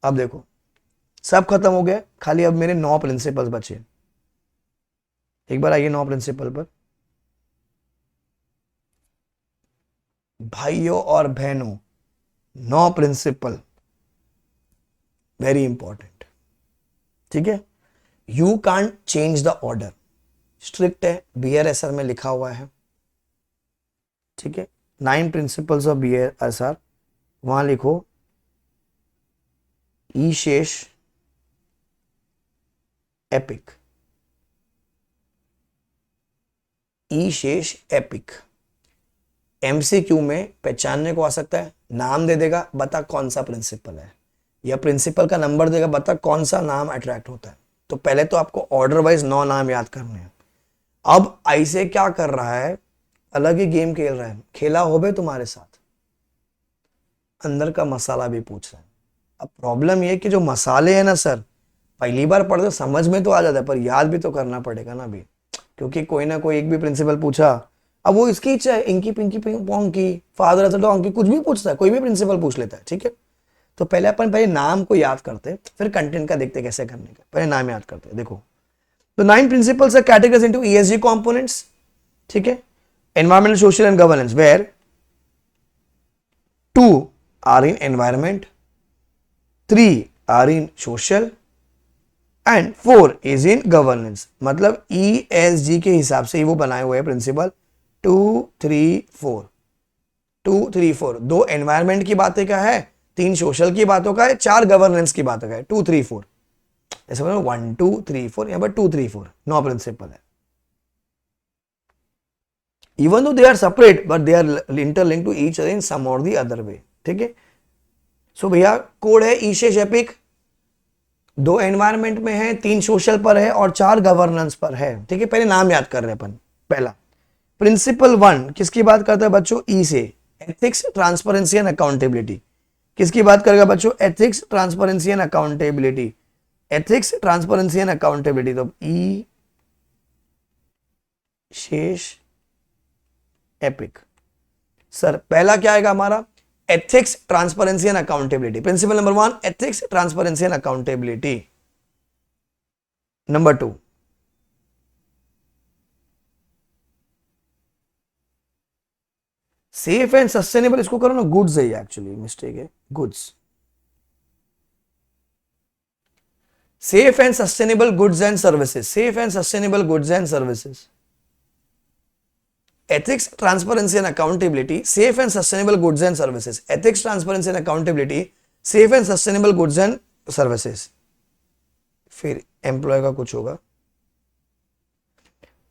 अब देखो सब खत्म हो गया, खाली अब मेरे 9 प्रिंसिपल्स बचे। एक बार आइए 9 प्रिंसिपल पर। भाइयों और बहनों, 9 प्रिंसिपल वेरी इंपॉर्टेंट। ठीक है, you can't change the order, strict है, BRSR में लिखा हुआ है। ठीक है, 9 प्रिंसिपल्स ऑफ BRSR, वहां लिखो ई शेष एपिक, ई शेष एपिक। MCQ में पहचानने को आ सकता है, नाम दे देगा, बता कौन सा प्रिंसिपल है, या प्रिंसिपल का नंबर देगा, बता कौन सा नाम अट्रैक्ट होता है। तो पहले तो आपको ऑर्डर वाइज 9 नाम याद करने हैं। अब ऐसे क्या कर रहा है, अलग ही गेम खेल रहा है, खेला हो बे तुम्हारे साथ, अंदर का मसाला भी पूछ रहा है। अब प्रॉब्लम ये कि जो मसाले हैं ना सर, पहली बार पढ़ते समझ में तो आ जाता है, पर याद भी तो करना पड़ेगा ना अभी, क्योंकि कोई ना कोई एक भी प्रिंसिपल पूछा, अब वो इसकी इच्छा है, इंकी पिंकी पिंग पोंग की, फादर एज डोंकी, कुछ भी पूछता है, कोई भी प्रिंसिपल पूछ लेता है। ठीक है, तो पहले अपन पहले नाम को याद करते, फिर कंटेंट का देखते कैसे करने का, पहले नाम याद करते। देखो, तो 9 principles are categorised into ESG components. ठीक है, environmental, social and governance, where 2 are in environment, 3 are in social and 4 is in governance. मतलब ESG के हिसाब से ही वो बनाए हुए हैं प्रिंसिपल। 2 3 4, 2 3 4, 2 एनवायरमेंट की बातें का है, 3 सोशल की बातों का है, 4 गवर्नेंस की बातों का है। 2 3 4, ऐसे बोलो 1 2 3 4, यहां पर 2 3 4 9 प्रिंसिपल है। Even though they are separate but they are interlinked to each other in some और दी अदर वे। ठीक है, सो भैया कोड है ईशेष एपिक, 2 एनवायरमेंट में है, 3 सोशल पर है और 4 गवर्नेंस पर है। ठीक है, पहले नाम याद कर रहे हैं अपन। पहला प्रिंसिपल 1 किसकी बात करता है बच्चों, ई से, एथिक्स, ट्रांसपेरेंसी एंड अकाउंटेबिलिटी। किसकी बात करेगा बच्चों, ethics, transparency and accountability, ethics, transparency and accountability. तो ई शेष एपिक। सर पहला क्या आएगा हमारा, ethics, transparency and accountability. Principal number 1 ethics, transparency and accountability. Number 2 safe and sustainable, इसको करो ना गुड्स है, एक्चुअली मिस्टेक है, goods, safe and sustainable goods and services, safe and sustainable goods and services. Ethics, transparency and accountability, safe and sustainable goods and services. Ethics, transparency and accountability, safe and sustainable goods and services. फिर employ का कुछ होगा,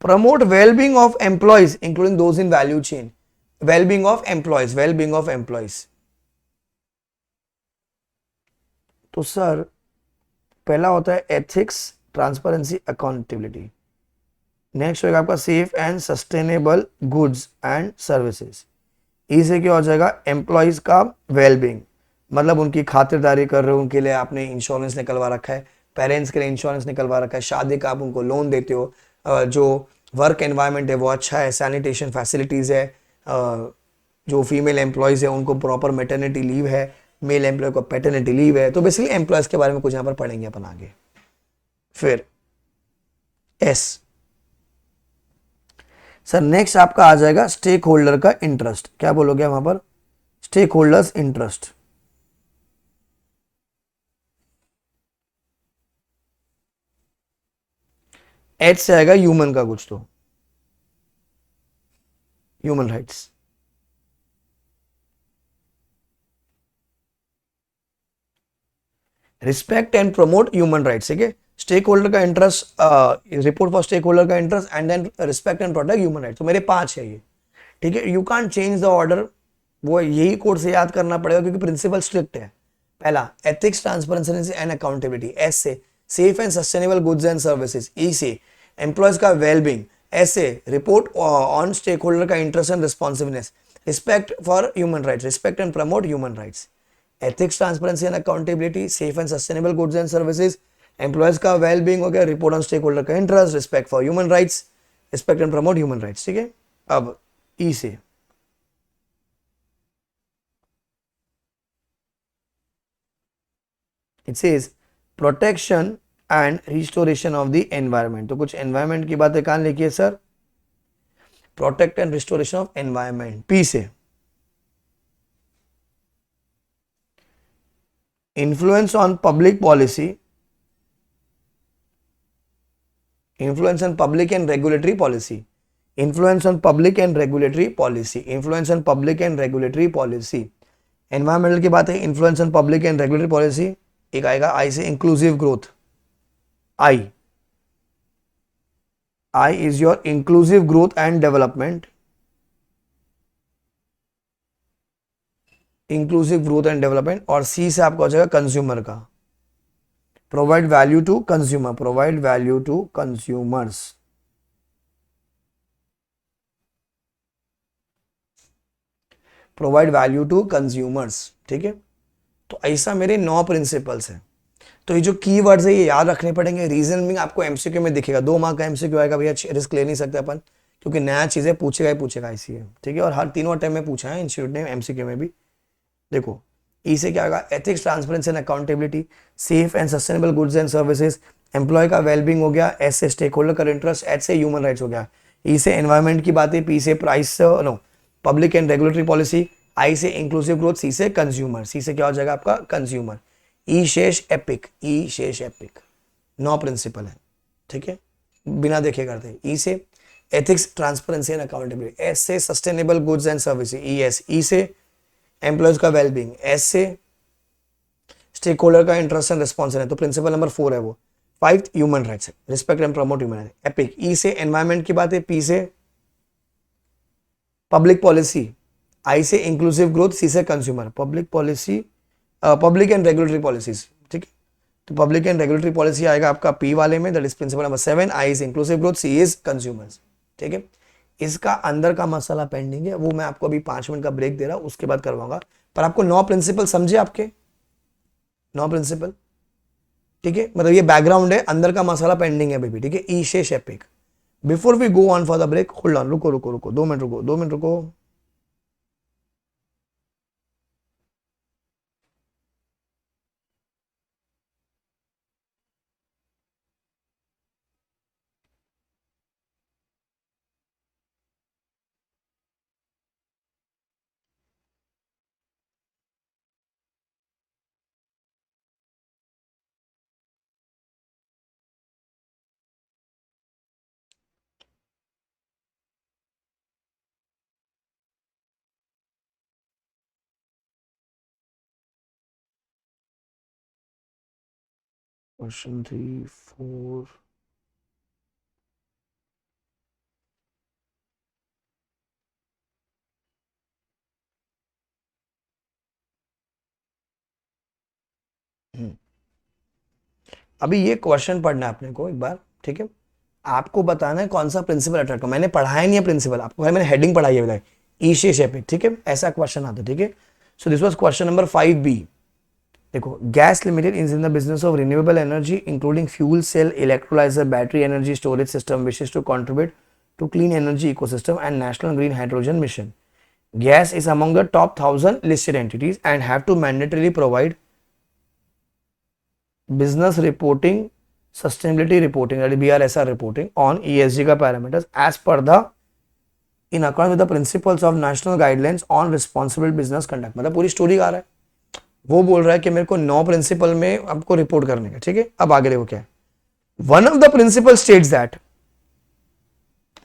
promote well-being of employees including those in value chain. Well-being of employees, well-being of employees. तो sir पहला होता है ethics, transparency, accountability. Next होगा आपका safe and sustainable goods and services. इसे क्या हो जाएगा, एम्प्लॉयज का वेलबींग, मतलब उनकी खातिरदारी कर रहे हो, उनके लिए आपने इंश्योरेंस निकलवा रखा है, पेरेंट्स के लिए इंश्योरेंस निकलवा रखा है, शादी का आप उनको लोन देते हो, जो वर्क एनवायरनमेंट है वो अच्छा है, सैनिटेशन फैसिलिटीज़ है, जो फीमेल एम्प्लॉयज़ है उनको प्रॉपर मेटर्निटी लीव है, मेल एम्प्लॉय को पैटर्निटी लीव है। तो बेसिकली एम्प्लॉयज़ के बारे में कुछ यहाँ पर पढ़ेंगे अपन आगे। फिर एस, सर नेक्स्ट आपका आ जाएगा स्टेक होल्डर का इंटरेस्ट। क्या बोलोगे वहां पर, स्टेक होल्डर्स इंटरेस्ट। एच से आएगा ह्यूमन का कुछ, तो human rights. Respect and promote human rights. ठीक है, स्टेक होल्डर का interest, report for stakeholder का interest and then respect and protect human rights. तो मेरे 5 है ये। ठीक है, you can't change the order, वो यही कोड से याद करना पड़ेगा क्योंकि प्रिंसिपल स्ट्रिक्ट है। पहला ethics, transparency and accountability. S से safe and sustainable goods and services. E से एम्प्लॉयज का वेलबींग। एस से रिपोर्ट ऑन स्टेक होल्डर का interest and responsibilities. Respect for human rights, respect and promote human rights. Ethics, transparency and accountability, safe and sustainable goods and services, employees का wellbeing हो गया, report on stakeholder का interest, respect for human rights, respect and promote human rights. ठीक है, अब E से it says protection and restoration of the environment. तो कुछ एनवायरमेंट की बातें कहां लिखी है sir? Protect and restoration of environment, P से। Influence on public policy, influence on public and regulatory policy, influence on public and regulatory policy, influence on public and regulatory policy। Environmental की बात है, influence on public and regulatory policy. एक आएगा I से inclusive growth, I, I is your inclusive growth and development, inclusive growth and development. और C से आपका हो जाएगा कंज्यूमर का, provide value to consumer, provide value to consumers. Provide value to consumers, ठीक है। तो ऐसा मेरे 9 प्रिंसिपल्स हैं। तो ये जो कीवर्ड्स है ये याद रखने पड़ेंगे। रीजन भी आपको एमसीक्यू में दिखेगा, 2 मार्क का एमसीक्यू आएगा भैया, रिस्क ले नहीं सकते अपन, क्योंकि नया चीजें पूछेगा ही पूछेगा इसी है, ठीक है। और हर तीनों टाइम में पूछा है इंस्टीट्यूट ने एमसीक्यू में भी। देखो ई से क्या होगा? Ethics, transparency and accountability, safe and sustainable goods and services, employee का वेलबींग हो गया, एस से स्टेक होल्डर का इंटरेस्ट, एच से ह्यूमन राइट्स हो गया, ई से एनवायरमेंट की बातें, पी से price no public and regulatory policy, I से इंक्लूसिव ग्रोथ, सी से कंज्यूमर, सी से क्या हो जाएगा आपका? कंज्यूमर। ई शेष एपिक, ई शेष एपिक 9 प्रिंसिपल है, ठीक है, बिना देखे करते। ई से ethics, transparency and accountability, S से sustainable goods and services, E S, E से एम्प्लॉयज का वेलबींग, एस से स्टेक होल्डर का इंटरेस्ट एंड रिस्पॉन्स है, तो प्रिंसिपल नंबर 4 है वो। 5 ह्यूमन राइट्स है, respect and promote human rights, epic. E से एनवायरमेंट की बात है, पी से पब्लिक पॉलिसी, आई से इंक्लूसिव ग्रोथ, सी से consumer, public policy, public and regulatory policies, ठीक है। तो पब्लिक एंड रेगुलेटरी पॉलिसी आएगा आपका पी वाले में, that is principle number 7, I is inclusive growth, C is consumers, ठीक है। इसका अंदर का मसाला पेंडिंग है, वो मैं आपको अभी 5 मिनट का ब्रेक दे रहा हूं, उसके बाद करवाऊंगा। पर आपको 9 प्रिंसिपल समझे, आपके 9 प्रिंसिपल, ठीक है। मतलब ये बैकग्राउंड है, अंदर का मसाला पेंडिंग है बेबी, ठीक है। ई शेष एपिक। Before we go on for the break, hold on, रुको रुको रुको 2 मिनट रुको, 2 मिनट रुको। क्वेश्चन 3, 4, अभी ये क्वेश्चन पढ़ना है अपने को एक बार, ठीक है। आपको बताना है कौन सा प्रिंसिपल अट्रैक्ट, मैंने पढ़ाया नहीं है प्रिंसिपल आपको, मैंने हेडिंग पढ़ाई है, बताइए ई शेष एपिक, ठीक है। ऐसा क्वेश्चन आता है, ठीक है। So this was question number 5B। देखो, gas limited is in the business of renewable energy including fuel cell, electrolyser, battery energy storage system, wishes to contribute to clean energy ecosystem and national green hydrogen mission. Gas is among the top 1000 listed entities and have to mandatorily provide business reporting, sustainability reporting, that is BRSR reporting on ESG का parameters as per the in accordance with the principles of national guidelines on responsible business conduct। मतलब पूरी story आ रहा है, वो बोल रहा है कि मेरे को 9 प्रिंसिपल में आपको रिपोर्ट करने का, ठीक है। अब आगे देखो क्या है। One of the principal states that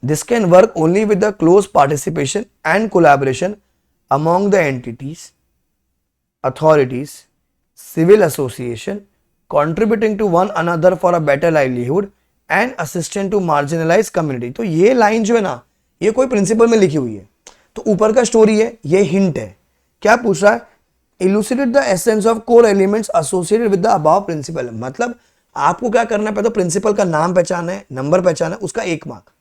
this can work only with the close participation and collaboration among the entities, authorities, civil association contributing to one another for a better livelihood and assistant to marginalized community। तो ये line जो है ना, ये कोई principal में लिखी हुई है, तो ऊपर का स्टोरी है, ये हिंट है। क्या पूछ रहा है? Elucidate the essence of core elements associated with the above principle. मतलब आपको क्या करना है, पहले तो प्रिंसिपल का नाम पहचाना है, नंबर पहचाना है, उसका 1 मार्क,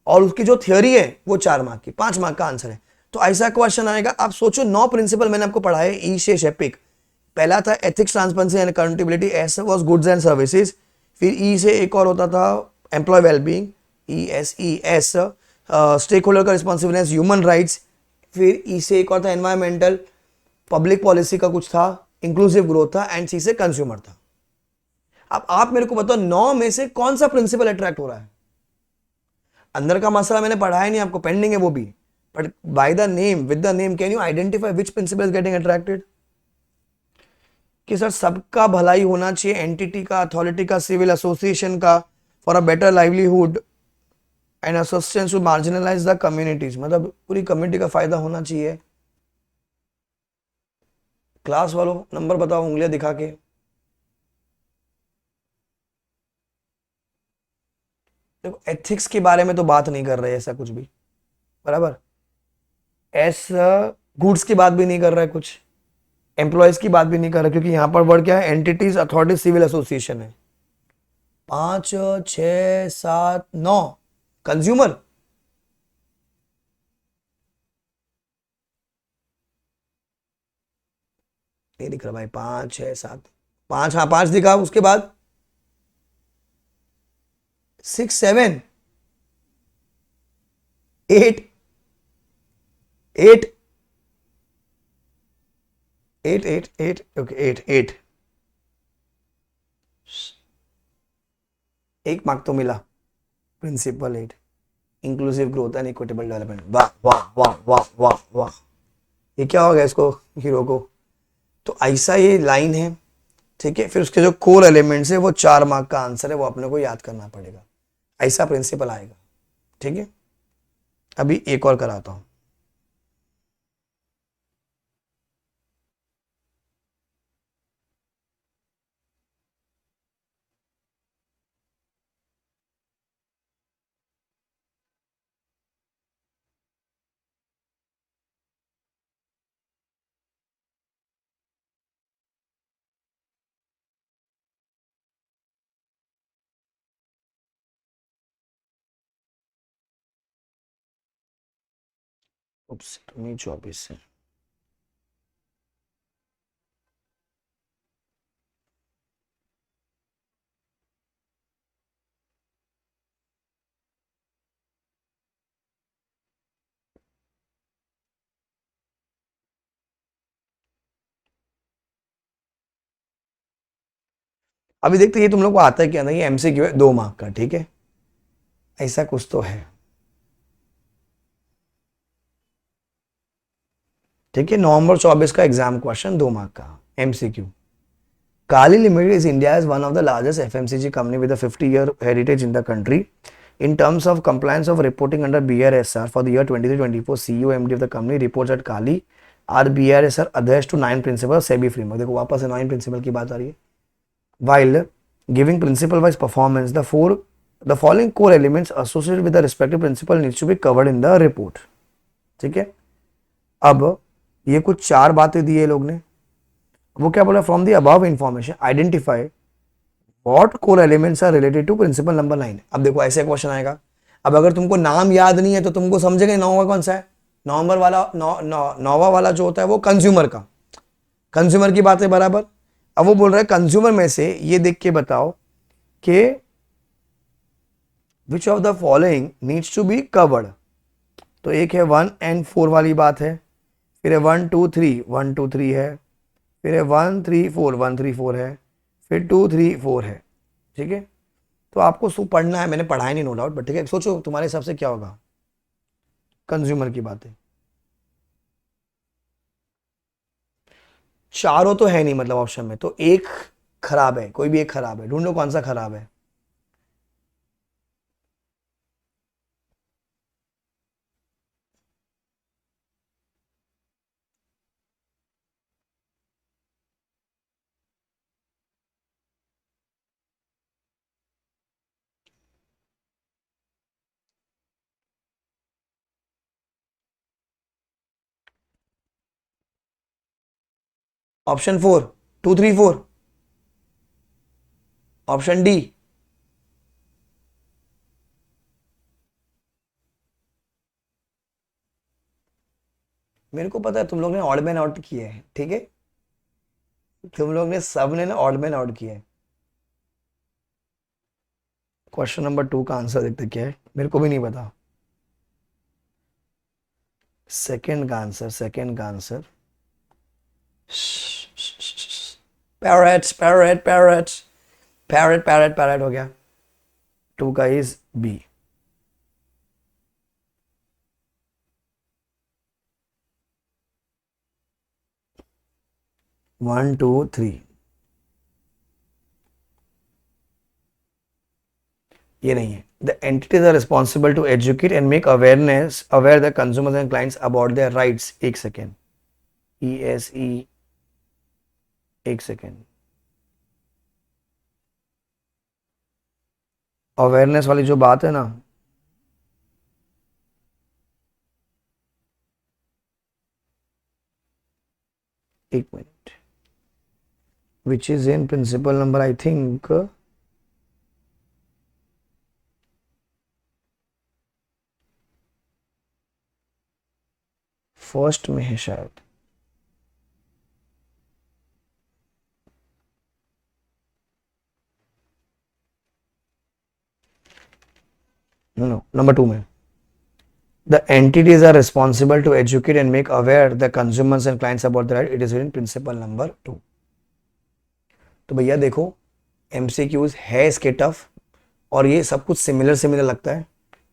और उसकी जो थ्योरी है वो 4 मार्क की, 5 मार्क का आंसर है। तो ऐसा क्वेश्चन आएगा। आप सोचो 9 प्रिंसिपल मैंने आपको पढ़ाए, ई शेष एपिक। पहला था ethics, transparency and accountability, S was goods and services, फिर ई से एक और होता था employ wellbeing, E S stakeholder का रिस्पॉन्सिबिलिटीज, ह्यूमन राइट्स, फिर ई से एक और था एनवायरमेंटल, पब्लिक पॉलिसी का कुछ था, इंक्लूसिव ग्रोथ था, एंड सी से कंज्यूमर था। अब आप मेरे को बताओ 9 में से कौन सा प्रिंसिपल अट्रैक्ट हो रहा है? अंदर का मसला मैंने पढ़ाया नहीं, आपको पेंडिंग है वो भी, but by the name, with the name can you identify which principle is getting attracted? कि सर सबका भलाई होना चाहिए, एंटिटी का, अथॉरिटी का, सिविल एसोसिएशन का, for a better livelihood and assistance to marginalise the communities, मतलब पूरी कम्युनिटी का फायदा होना चाहिए। क्लास वालों नंबर बताओ उंगलियां दिखा के। देखो एथिक्स के बारे में तो बात नहीं कर रहे ऐसा कुछ भी, बराबर। एस गुड्स की बात भी नहीं कर रहा है कुछ, एम्प्लॉयज की बात भी नहीं कर रहा, क्योंकि यहां पर वर्ड क्या है? एंटिटीज, अथॉरिटी, सिविल एसोसिएशन है। 5 6 7 9 कंज्यूमर, नहीं दिख रहा भाई। 5 6 7, 5, हाँ 5 दिखा, उसके बाद 6 7 8 8 8 8 8 ओके 8 8, एक मार्क तो मिला। Principle 8, inclusive growth and equitable development. वाह वाह वाह वाह वाह वाह, ये क्या हो गया इसको, हीरो को? तो ऐसा ये लाइन है, ठीक है। फिर उसके जो कोर एलिमेंट्स है वो 4 मार्क का आंसर है, वो अपने को याद करना पड़ेगा। ऐसा प्रिंसिपल आएगा, ठीक है। अभी एक और कराता हूं। उप्स, 24 से अभी देखते ये तुम लोग को आता है क्या नहीं, एमसीक्यू है 2 मार्क का, ठीक है। ऐसा कुछ तो है, ठीक है। नवंबर 24 का एग्जाम क्वेश्चन 2 मार्क का MCQ. Kali Limited is India's one of the largest FMCG company with a 50-year heritage in the country. In terms of compliance of reporting under BRSR for the year 23-24, CEO MD of the company reports that Kali are BRSR adheres to 9 principles SEBI framework. देखो वापस से 9 principle की बात आ रही है। While giving principle wise performance, the following core elements associated with the respective principle needs to be covered in the report. ठीक है। अब ये कुछ 4 बातें दी है लोग ने, वो क्या बोला? From the above information identify what core elements are related to principle number 9। अब देखो ऐसे क्वेश्चन आएगा। अब अगर तुमको नाम याद नहीं है तो तुमको समझेगा नौवा कौन सा है। नवंबर वाला नौवा वाला जो होता है वो कंज्यूमर का, कंज्यूमर की बात है, बराबर। अब वो बोल रहा है कंज्यूमर में से ये देख के बताओ कि which of the following needs to be covered. तो एक है 1 and 4 वाली बात है, फिर है 1 2 3 1 2 3 है, फिर है 1 3 4 1 3 4 है, फिर 2 3 4 है, ठीक है। तो आपको सो पढ़ना है, मैंने पढ़ाया नहीं नो डाउट, बट ठीक है सोचो तुम्हारे हिसाब से क्या होगा कंज्यूमर की बातें। चारों तो है नहीं मतलब ऑप्शन में, तो एक खराब है, कोई भी एक खराब है, ढूंढो कौन सा खराब है। Option 4, 2 3 4, option D. मेरे को पता है तुम लोग ने ऑड मैन आउट किए हैं, ठीक है। तुम लोग ने सब ने ना ऑड मैन आउट किए हैं। क्वेश्चन नंबर 2 का आंसर देखते क्या है, मेरे को भी नहीं पता। सेकंड का आंसर, सेकंड का answer parrots parrot parrots. Parrot parrot parrot हो गया, 2 का is B. One two three, ये नहीं है। The entities are responsible to educate and make awareness aware the consumers and clients about their rights. एक second, E S E, एक second, awareness वाली जो बात है ना, एक minute, which is in principle number I think first में है शायद, नो, नंबर 2 में। The entities are responsible to educate and make aware the consumers and clients about the right. It is in principle number 2. तो भैया देखो, MCQs है इसके tough, और ये सब कुछ सिमिलर सिमिलर लगता है।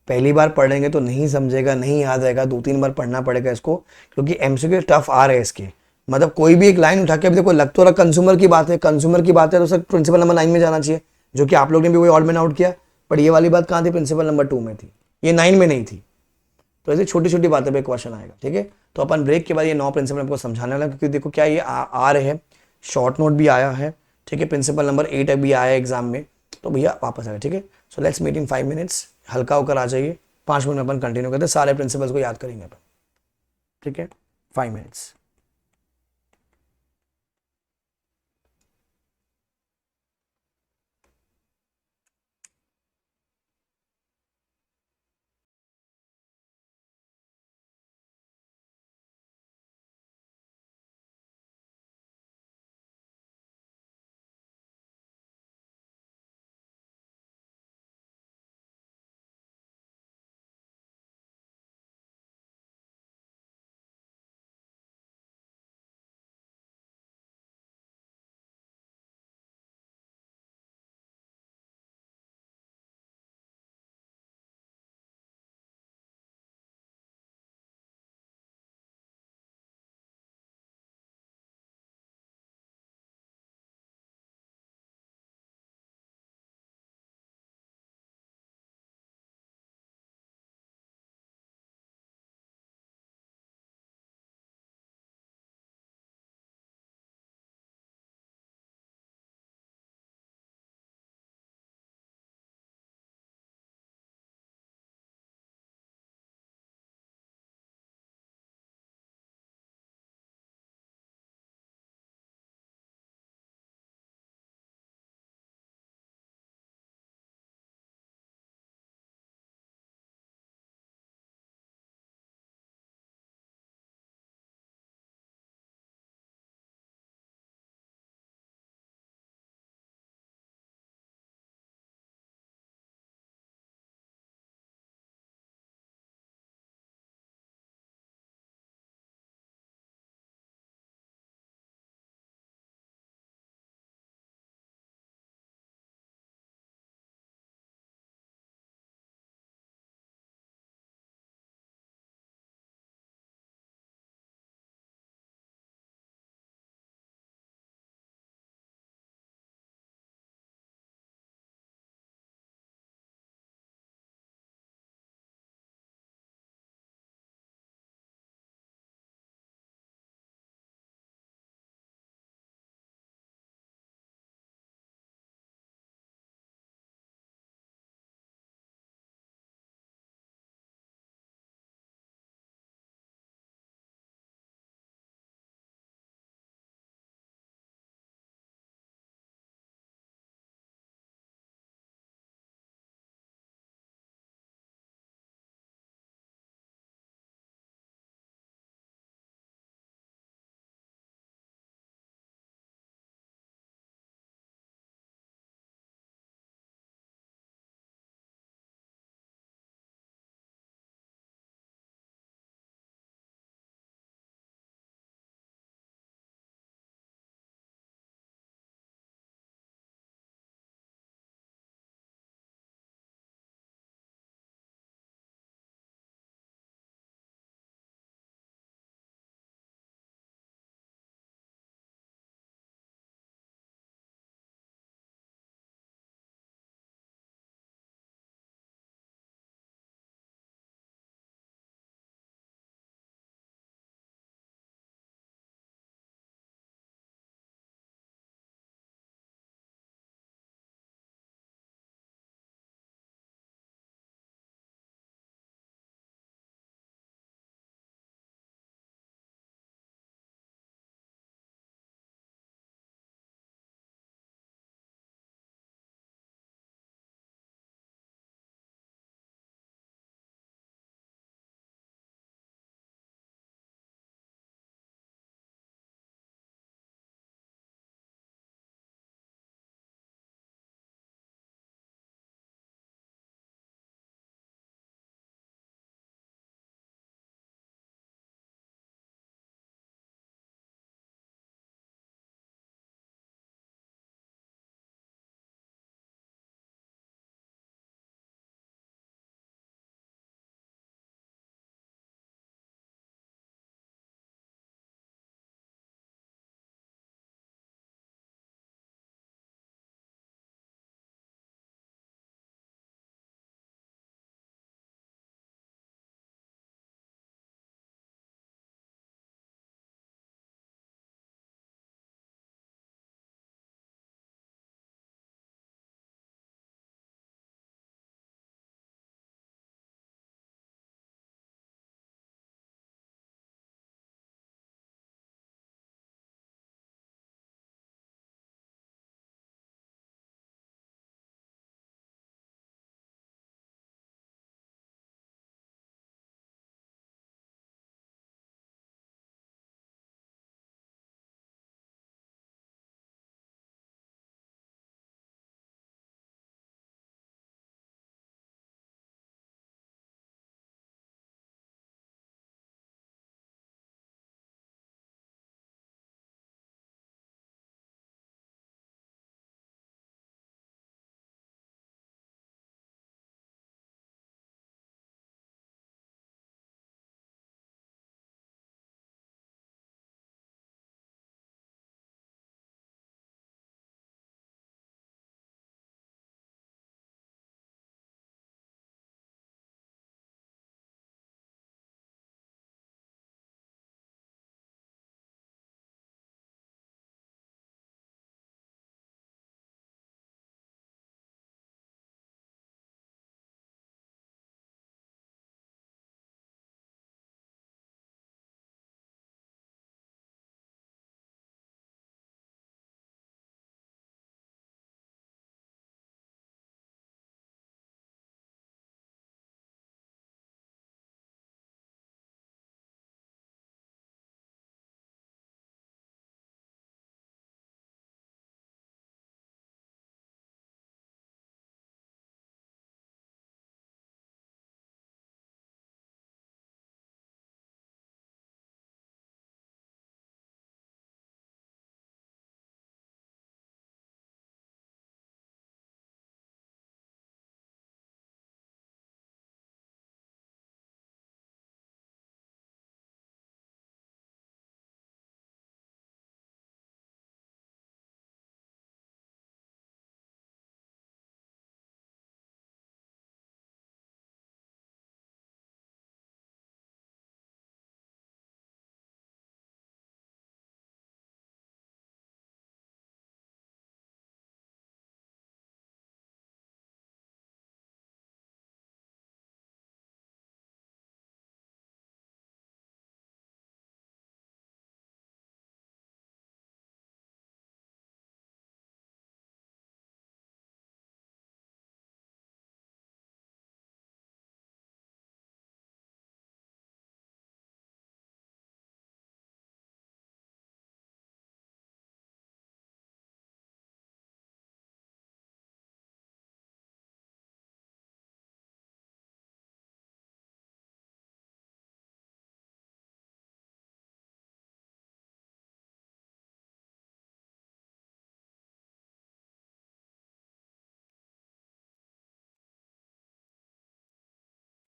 पहली बार पढ़ेंगे तो नहीं समझेगा, नहीं याद आएगा, 2-3 बार पढ़ना पड़ेगा इसको, क्योंकि MCQ टफ आ रहे हैं इसके। मतलब कोई भी एक लाइन उठा के, अभी देखो लग तो रहा कंज्यूमर की बात है, कंज्यूमर की बात है तो सर प्रिंसिपल नंबर 9 में जाना चाहिए, जो कि आप लोग ने भी वही ऑड मैन आउट किया, पर ये वाली बात कहाँ थी, प्रिंसिपल नंबर 2 में थी, ये 9 में नहीं थी। तो ऐसी छोटी छोटी बातों पे क्वेश्चन आएगा, ठीक है। तो अपन ब्रेक के बाद ये 9 प्रिंसिपल आपको समझाने वाला, क्योंकि देखो क्या ये आ रहे हैं, शॉर्ट नोट भी आया है, ठीक है, प्रिंसिपल नंबर 8 भी आया है एग्जाम में, तो भैया वापस आएगा, ठीक है। So let's meet in 5 minutes, हल्का होकर आ जाइए, 5 मिनट में अपन कंटिन्यू करते हैं, सारे प्रिंसिपल्स को याद करेंगे अपन, ठीक है, 5 मिनट्स।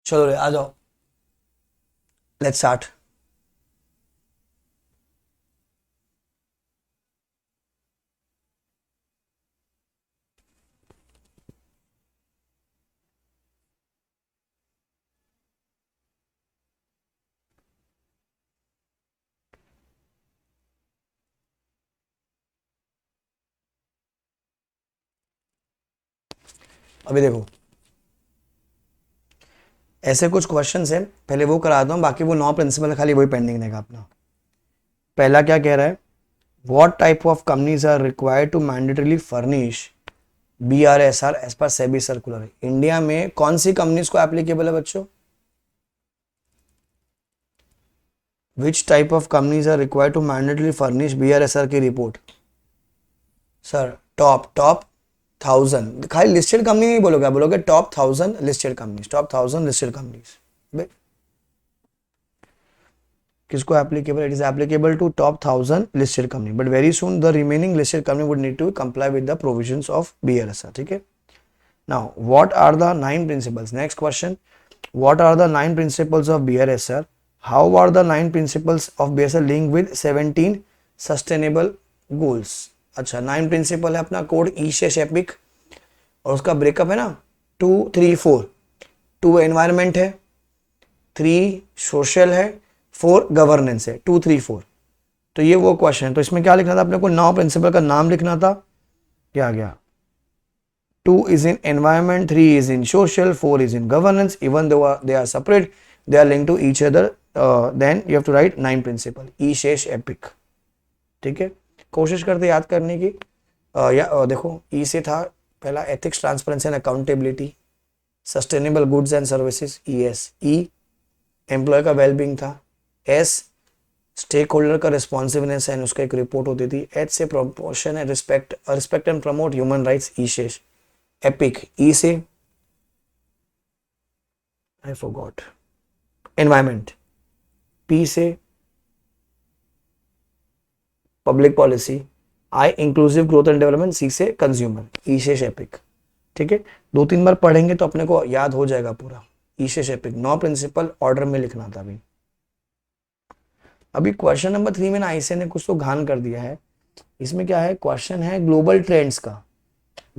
चलो रे आ जाओ, लेट्स स्टार्ट। अभी देखो ऐसे कुछ क्वेश्चंस हैं, पहले वो करा दूं, बाकी वो 9 प्रिंसिपल है, खाली वही पेंडिंग रहेगा अपना। पहला क्या कह रहा है, what type of companies are required to mandatorily furnish BRSR as per SEBI circular. India में कौन सी कंपनीज को एप्लीकेबल है बच्चों? Which type of companies are required to mandatorily furnish BRSR की रिपोर्ट? सर टॉप टॉप 1000, खाली लिस्टेड कंपनी नहीं बोलोगे, आप बोलोगे top 1000 listed companies, top 1000 listed companies. किसको applicable? It is applicable to top 1000 listed company, but very soon the remaining listed company would need to comply with the provisions of BRSR। ठीक है, now what are the 9 principles? Next question, what are the 9 principles of BRSR? How are the 9 principles of BRSR link with 17 sustainable goals? अच्छा, 9 principal है अपना, code ईशेष epic, और उसका breakup है ना 2 3 4। 2 environment है, 3 सोशल है, 4 गवर्नेंस है, 2 3 4। तो ये वो क्वेश्चन है। तो इसमें क्या लिखना था अपने को? 9 प्रिंसिपल का नाम लिखना था, क्या गया? 2 is in environment, 3 is in social, 4 is in governance. Even though they are separate, they are linked to each other. Then you have to write 9 principle. E शेष एपिक। ठीक है, कोशिश करते याद करने की। देखो ई से था पहला ethics, transparency and accountability, sustainable goods and services ES। E employee का वेलबींग था, एस स्टेक होल्डर का रिस्पॉन्सिवनेस एंड उसका एक रिपोर्ट होती थी, एच से proportion and respect and promote human rights E शेष एपिक। ई से आई फॉरगॉट एनवायरमेंट, पी से public policy, I inclusive growth and development, C से कंज्यूमर, ई शेष एपिक। ठीक है, 2-3 बार पढ़ेंगे तो अपने को याद हो जाएगा पूरा। ई शेष एपिक 9 प्रिंसिपल ऑर्डर में लिखना था। अभी क्वेश्चन नंबर 3 में ना आईसीए ने कुछ तो घान कर दिया है। इसमें क्या है, क्वेश्चन है ग्लोबल ट्रेंड्स का,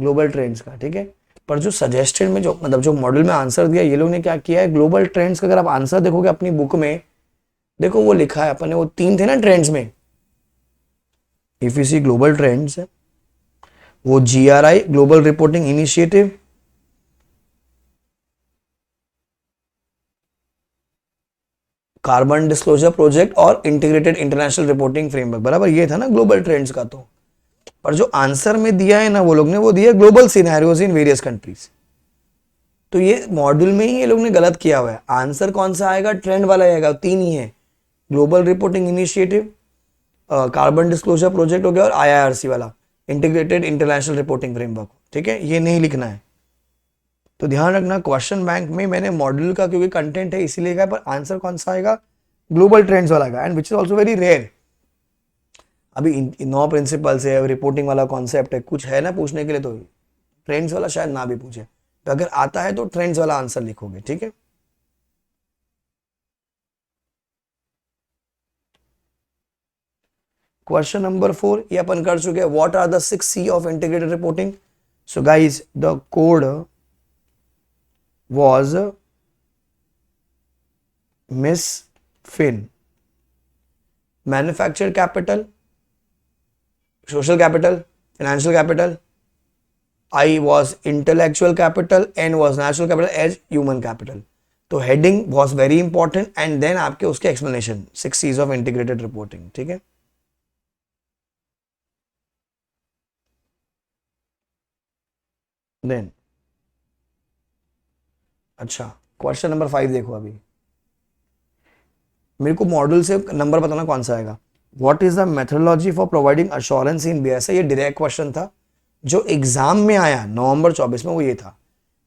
ग्लोबल ट्रेंड्स का। ठीक है, पर जो सजेस्टेड में जो मतलब जो मॉडल में आंसर दिया, ये लोग ने क्या किया है, ग्लोबल ट्रेंड्स का अगर आप आंसर देखोगे अपनी बुक में, देखो वो लिखा है अपन ने, वो 3 थे ना ट्रेंड्स में। If you see global trends, वो GRI global reporting initiative, carbon disclosure project और इंटीग्रेटेड इंटरनेशनल रिपोर्टिंग फ्रेमवर्क, बराबर ये था ना ग्लोबल ट्रेंड्स का। तो पर जो आंसर में दिया है ना वो लोग ने, वो दिया global scenarios in various countries. तो ये मॉड्यूल में ही ये लोग ने गलत किया हुआ है। आंसर कौन सा आएगा? ट्रेंड वाला आएगा, 3 ही है, global reporting initiative, carbon disclosure project हो गया, और IIRC वाला इंटीग्रेटेड इंटरनेशनल रिपोर्टिंग फ्रेमवर्क। ठीक है, ये नहीं लिखना है। तो ध्यान रखना, क्वेश्चन बैंक में मैंने मॉड्यूल का क्योंकि कंटेंट है इसीलिए कहा, पर आंसर कौन सा आएगा? ग्लोबल ट्रेंड्स वाला का, and which is also very rare. अभी 9 प्रिंसिपल्स है, रिपोर्टिंग वाला कॉन्सेप्ट है, कुछ है ना पूछने के लिए, तो ट्रेंड्स वाला शायद ना भी पूछे। तो अगर आता है तो ट्रेंड्स वाला आंसर लिखोगे। ठीक है, क्वेश्चन नंबर 4 ये अपन कर चुके हैं। What are the 6 C of integrated reporting? So guys the code was Miss Finn, manufactured capital, social capital, financial capital, I was intellectual capital, N was natural capital, H human capital. तो heading was very important and then आपके उसके explanation 6 C's of integrated reporting। ठीक है, then अच्छा question number 5 देखो। अभी मेरे को मॉडल से नंबर बताना कौन सा आएगा। What is the methodology for providing assurance in BRSR? ये डायरेक्ट क्वेश्चन था जो एग्जाम में आया नवंबर 24 में, वो ये था,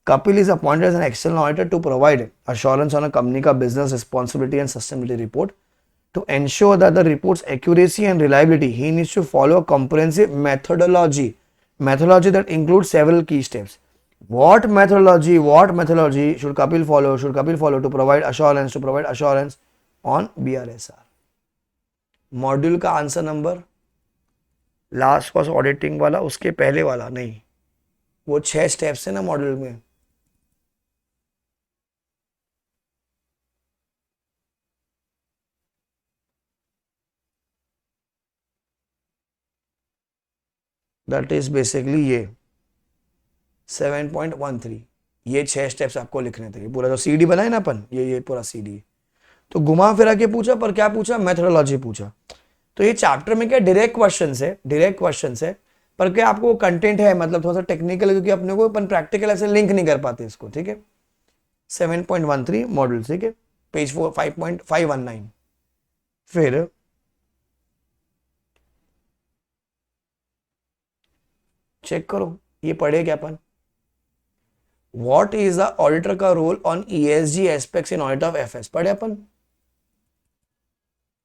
Kapil is appointed as an external auditor to provide assurance on a company का business responsibility and sustainability report. To ensure that the report's accuracy and reliability he needs to follow a comprehensive methodology that include several key steps. what methodology should Kapil follow to provide assurance on BRSR? Module का answer number last cost auditing वाला, उसके पहले वाला नहीं, वो 6 steps है ना module में। दैट इज बेसिकली ये 7.13, ये 6 स्टेप्स आपको लिखने थे। पूरा जो सीडी बनाए ना अपन, ये पूरा सीडी। तो घुमा फिरा के पूछा, पर क्या पूछा, मेथोडोलॉजी पूछा। तो ये चैप्टर में क्या डायरेक्ट क्वेश्चन है, पर क्या आपको कंटेंट है, मतलब थोड़ा सा टेक्निकल है, क्योंकि अपने को अपन प्रैक्टिकल ऐसे लिंक नहीं कर पाते इसको, ठीक है। 7.13 मॉडल, ठीक है, पेज 5.519। फिर चेक करो, ये पढ़े क्या अपन, व्हाट इज द ऑडिटर का roll on ESG aspects in audit of FS, पढ़े अपन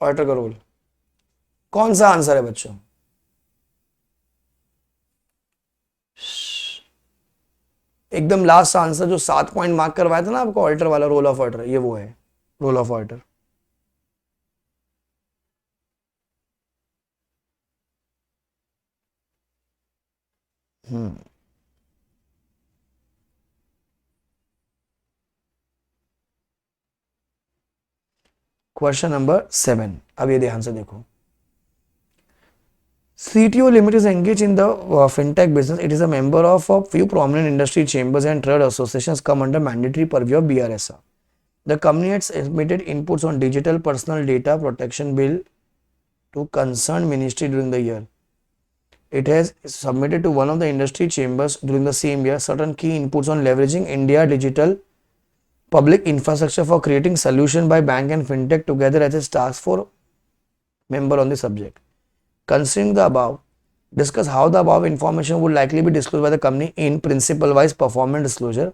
ऑडिटर का रोल। कौन सा आंसर है बच्चों, एकदम लास्ट आंसर जो 7 पॉइंट मार्क करवाया था ना आपको ऑडिटर वाला, रोल ऑफ ऑडिटर, ये वो है role of auditor. Question number 7, अब ये ध्यान से देखो। CTO Limited is engaged in the fintech business. It is a member of a few prominent industry chambers and trade associations come under mandatory purview of BRSR. The company has submitted inputs on digital personal data protection bill to concerned ministry during the year. It has submitted to one of the industry chambers during the same year certain key inputs on leveraging India digital public infrastructure for creating solution by bank and fintech together as a task force member on the subject. Considering the above, discuss how the above information would likely be disclosed by the company in principle-wise performance disclosure,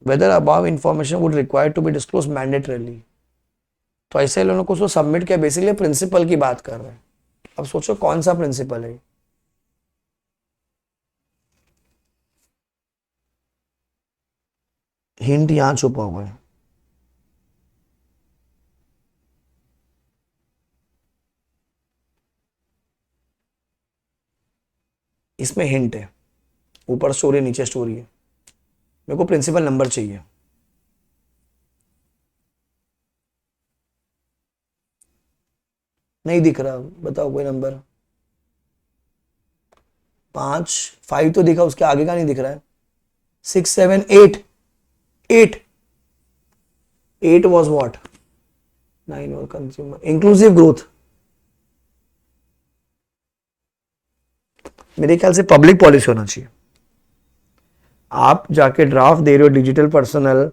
whether above information would require to be disclosed mandatorily. तो ऐसे लोगों को submit किया, basically principal की बात कर रहे हैं। अब सोचो कौन सा प्रिंसिपल है, हिंट यहां छुपा हुआ है। इसमें हिंट है, ऊपर स्टोरी नीचे स्टोरी है। मेरे को प्रिंसिपल नंबर चाहिए, नहीं दिख रहा, बताओ कोई नंबर। 5 तो दिखा, उसके आगे का नहीं दिख रहा है। 6 7 8 was what? 9 और कंज्यूमर इंक्लूसिव ग्रोथ। मेरे ख्याल से पब्लिक पॉलिसी होना चाहिए। आप जाके ड्राफ्ट दे रहे हो डिजिटल पर्सनल,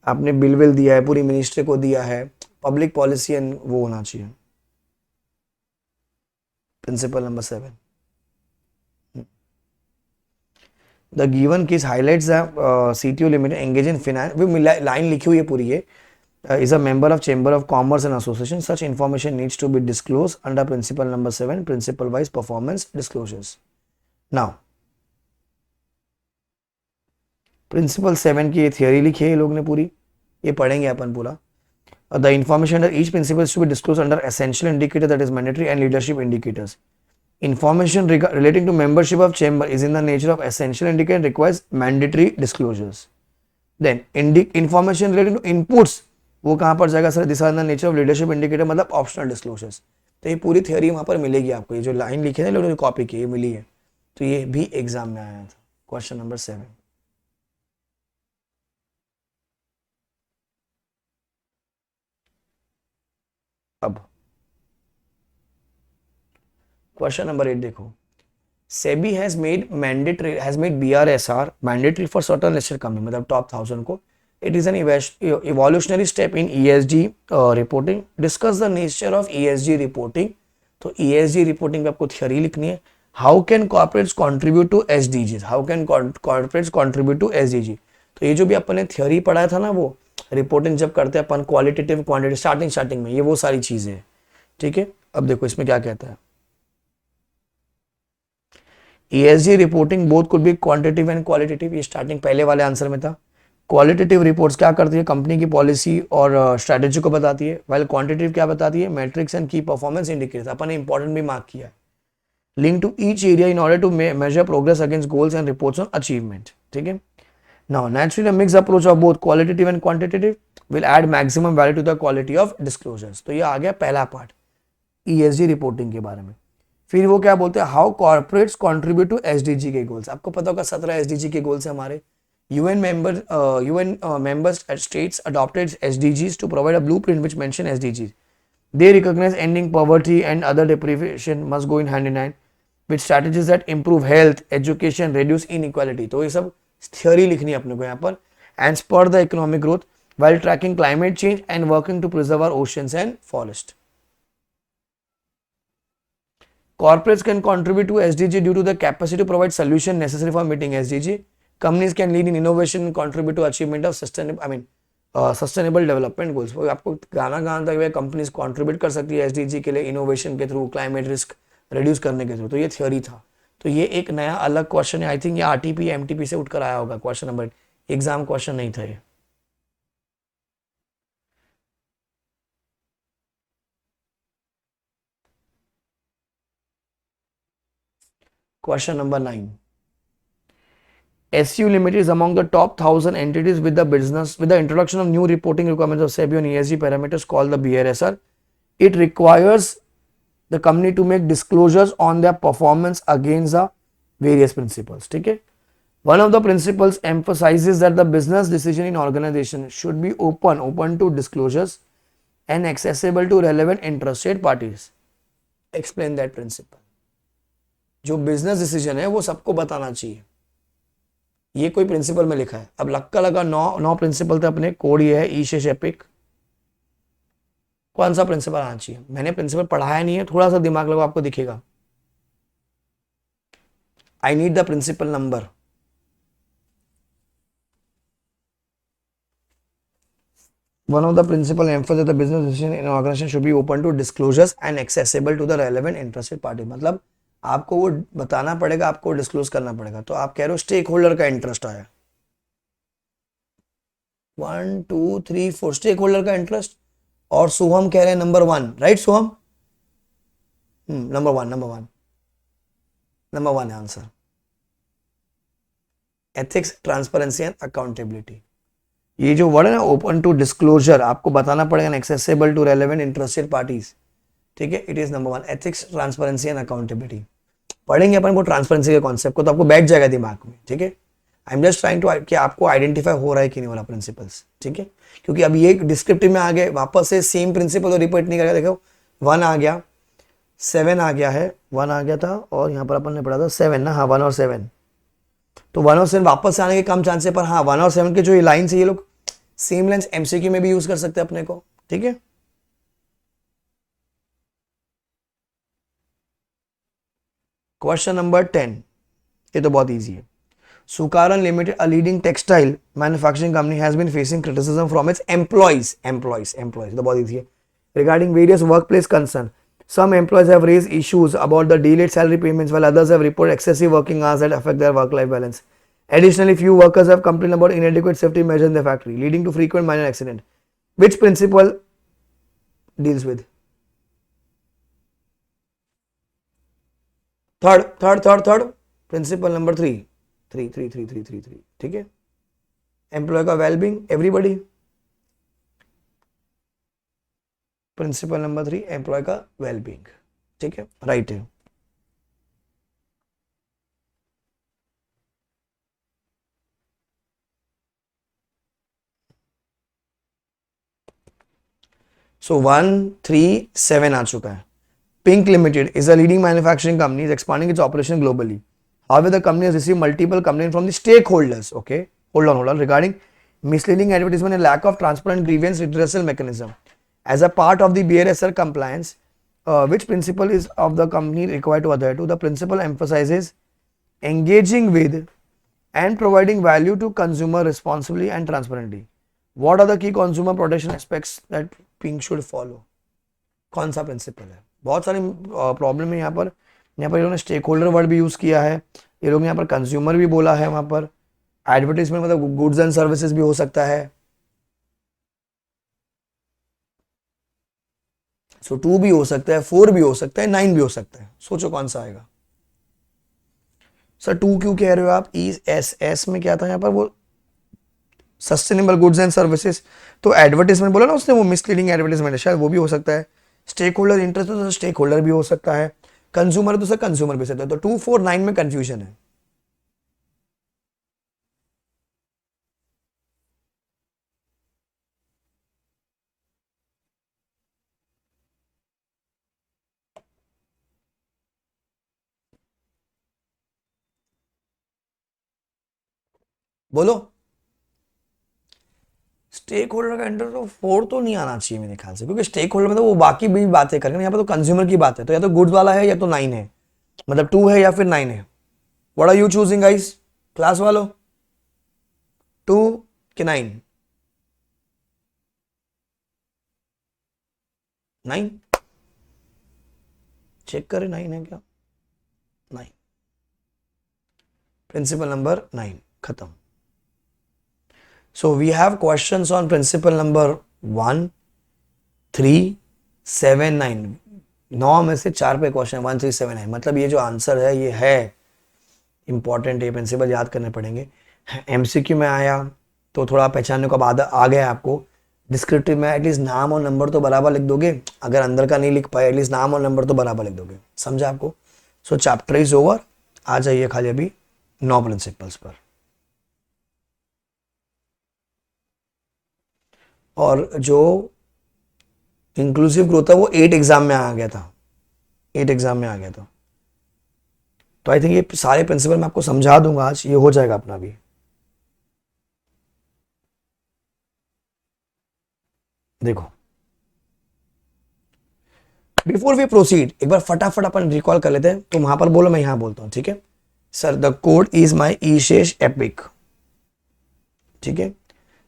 आपने बिल दिया है, पूरी मिनिस्ट्री को दिया है, पब्लिक पॉलिसी एंड वो होना चाहिए। Principal number 7। The given case highlights CTO limited engage in finance, line लिखी हुई है पूरी, ये is a member of Chamber of Commerce and Association. Such information needs to be disclosed under principle number 7, principle wise performance disclosures. Now, principle 7 की theory लिखी है लोग ने पूरी, ये पढ़ेंगे अपन पूरा। The information under each principle is to be disclosed under essential indicator, that is mandatory, and leadership indicators. Information relating to membership of chamber is in the nature of essential indicator and requires mandatory disclosures. Then information relating to inputs, वो कहाँ पर जाएगा sir, this are the nature of leadership indicator, मतलब optional disclosures. तो ये पूरी theory वहाँ पर मिलेगी आपको, ये जो लाइन लिखी है ना लोगों ने कॉपी की, ये मिली है। तो ये भी एग्जाम में आया था, क्वेश्चन नंबर 7। अब क्वेश्चन नंबर 8 देखो। SEBI has made BRSR mandatory for certain listed company, मतलब टॉप 1000 को। It is an evolutionary step in ESG reporting. Discuss the nature of ESG reporting. तो ESG reporting पे आपको थ्योरी लिखनी है। How can corporates contribute to SDGs? How can corporates contribute to SDG? तो ये जो भी अपन ने थ्योरी पढ़ाया था ना, वो रिपोर्टिंग जब करते हैं अपन क्वालिटेटिव क्वांटिटी स्टार्टिंग में, ये वो सारी चीजें, ठीक है। अब देखो इसमें क्या कहता है। ESG reporting both could be quantitative and qualitative, ये स्टार्टिंग पहले वाले आंसर में था। क्वालिटेटिव रिपोर्ट्स क्या करती है, कंपनी की पॉलिसी और स्ट्रेटेजी को बताती है, वाइल क्वांटिटेटिव क्या बताती है, metrics and key performance indicators, अपन ने इंपॉर्टेंट भी मार्क किया है, link to each area in order to measure progress against goals and reports on achievement, ठीक है। Now naturally a mix approach of both qualitative and quantitative will add maximum value to the quality of disclosures. तो ये आ गया पहला part ESG reporting के बारे में। फिर वो क्या बोलते हैं, how corporates contribute to SDG के गोल्स। आपको पता होगा 17 SDG के गोल्स है हमारे। UN member states adopted SDGs to provide a blueprint which mention SDGs. They recognize ending poverty and other deprivation must go in hand in hand with strategies that improve health, education, reduce inequality. तो ये सब theory लिखनी है अपने को यहाँ पर, and spur the economic growth while tracking climate change and working to preserve our oceans and forest. Corporates can contribute to SDG due to the capacity to provide solution necessary for meeting SDG. Companies can lead in innovation and contribute to achievement of sustainable development goals. आपको गाना गाना था, companies contribute कर सकती है SDG के लिए innovation के थ्रू, क्लाइमेट रिस्क रिड्यूस करने के थ्रू। तो ये थ्योरी था। तो ये एक नया अलग क्वेश्चन है, आई थिंक ये RTP MTP से उठकर आया होगा क्वेश्चन नंबर, एग्जाम क्वेश्चन नहीं था ये। Question number 9, SU Limited is among the top 1,000 entities with the introduction of new reporting requirements of SEBI on ESG parameters called the BRSR. It requires the company to make disclosures on their performance against the various principles. ठीक है, one of the principles emphasizes that the business decision in organization should be open to disclosures and accessible to relevant interested parties. Explain that principle. जो business decision है वो सबको बताना चाहिए, ये कोई प्रिंसिपल में लिखा है। अब लक्का लगा 9 प्रिंसिपल थे अपने, कोड ये है ईशेष एपिक। कौन सा प्रिंसिपल आना चाहिए, मैंने प्रिंसिपल पढ़ाया नहीं है, थोड़ा सा दिमाग लगाओ आपको दिखेगा। I need the principle number. One of the principal emphasis the business decision in organization should be open to disclosures and accessible to the relevant interested party. मतलब आपको वो बताना पड़ेगा, आपको डिस्क्लोज करना पड़ेगा। तो आप कह रहे हो स्टेक होल्डर का इंटरेस्ट आया, 1 2 3 4 स्टेक होल्डर का इंटरेस्ट, और सोहम कह रहे हैं नंबर 1, राइट सोहम? नंबर वन है answer. Ethics, transparency and accountability, ये जो वर्ड है ना ओपन टू डिस्क्लोजर, आपको बताना पड़ेगा, accessible to relevant interested parties, ठीक है। It is number 1, ethics, transparency and accountability. पढ़ेंगे अपन वो ट्रांसपेरेंसी के कॉन्सेप्ट को, तो आपको बैठ जाएगा दिमाग में, ठीक है। I am just trying to कि आपको आइडेंटिफाई हो रहा है कि नहीं वाला प्रिंसिपल्स, ठीक है। क्योंकि अब ये डिस्क्रिप्टिव में आ गए, वापस से सेम प्रिंसिपल तो रिपीट नहीं करेगा। देखो 1 आ गया, 7 आ गया है, 1 आ गया था, और यहाँ पर अपन ने पढ़ा था 7 ना, हाँ 1 और 7। तो 1 और 7 वापस से आने के कम चांस है, पर हाँ 1 और 7 के जो ये लाइन है ये लोग सेम लाइन्स MCQ में भी यूज कर सकते हैं अपने को, ठीक है। क्वेश्चन नंबर 10, ये तो बहुत इजी है। Sukaran Limited, a leading textile manufacturing company, has been facing criticism from its employees, तो बहुत easy है, regarding various workplace concerns. Some employees have raised issues about the delayed salary payments, while others have reported excessive working hours that affect their work-life balance. Additionally, few workers have complained about inadequate safety measures in the factory, leading to frequent minor accidents. Which principle deals with? Third. Principle number 3, ठीक है। Employ का wellbeing, everybody. Principle number 3, employ का wellbeing, ठीक है, right है। सो 1 3 7 आ चुका है। Pink Limited is a leading manufacturing company, is expanding its operation globally. However, the company has received multiple complaints from the stakeholders. Okay, hold on, regarding misleading advertisement and lack of transparent grievance redressal mechanism. As a part of the BRSR compliance, which principle is of the company required to adhere to? The principle emphasizes engaging with and providing value to consumer responsibly and transparently. What are the key consumer protection aspects that Pink should follow? कौन सा principal है? बहुत सारी problem है यहाँ पर। यहाँ पर इन्होंने स्टेक होल्डर वर्ड भी यूज किया है, ये लोग यहाँ पर कंज्यूमर भी बोला है, वहां पर एडवर्टीजमेंट मतलब गुड्स एंड सर्विसेज भी हो सकता है। सो 2 भी हो सकता है, 4 भी हो सकता है, 9 भी हो सकता है, सोचो कौन सा आएगा। सर 2 क्यों कह रहे हो आप? ई एस एस में क्या था यहाँ पर, वो सस्टेनेबल गुड्स एंड सर्विसेज, तो एडवर्टीजमेंट बोला ना उसने, वो मिसलीडिंग एडवर्टीजमेंट है, शायद वो भी हो सकता है। स्टेक होल्डर इंटरेस्ट तो स्टेक होल्डर भी हो सकता है, कंज्यूमर तो सर कंज्यूमर भी हो सकता है। तो 2 4 9 में कंफ्यूजन है। बोलो। स्टेक होल्डर का इंटरेस्ट तो 4 तो नहीं आना चाहिए मेरे ख्याल से, क्योंकि स्टेक होल्डर में तो वो बाकी भी बातें करेंगे, यहाँ पे तो कंज्यूमर की बात है, तो या तो गुड्स वाला है या तो 9 है, मतलब 2 है या फिर 9 है। What are you choosing guys, class वालों? 2 कि 9? 9 चेक करें, 9 है क्या? 9, प्रिंसिपल नंबर 9 खत्म। So we have questions on principle number 1 3 7 9, 9 में से 4 पे क्वेश्चन 1 3 7 9, मतलब ये जो आंसर है ये है इंपॉर्टेंट, ये प्रिंसिपल याद करने पड़ेंगे। एमसीक्यू में आया तो थोड़ा पहचानने को बाद आ गया आपको। डिस्क्रिप्टिव में एटलीस्ट नाम और नंबर तो बराबर लिख दोगे, अगर अंदर का नहीं लिख पाए एटलीस्ट नाम और नंबर तो बराबर लिख दोगे, समझा आपको? सो चैप्टर इज ओवर, आ जाइए खाली अभी 9 प्रिंसिपल्स पर। और जो इंक्लूसिव ग्रोथ है वो 8 एग्जाम में आ गया था, 8 एग्जाम में आ गया था। तो आई थिंक ये सारे प्रिंसिपल मैं आपको समझा दूंगा आज, ये हो जाएगा अपना भी। देखो बिफोर वी प्रोसीड एक बार फटाफट अपन रिकॉल कर लेते हैं, तुम वहां पर बोलो मैं यहां बोलता हूं, ठीक है? Sir the code is my ईशेष एपिक, ठीक है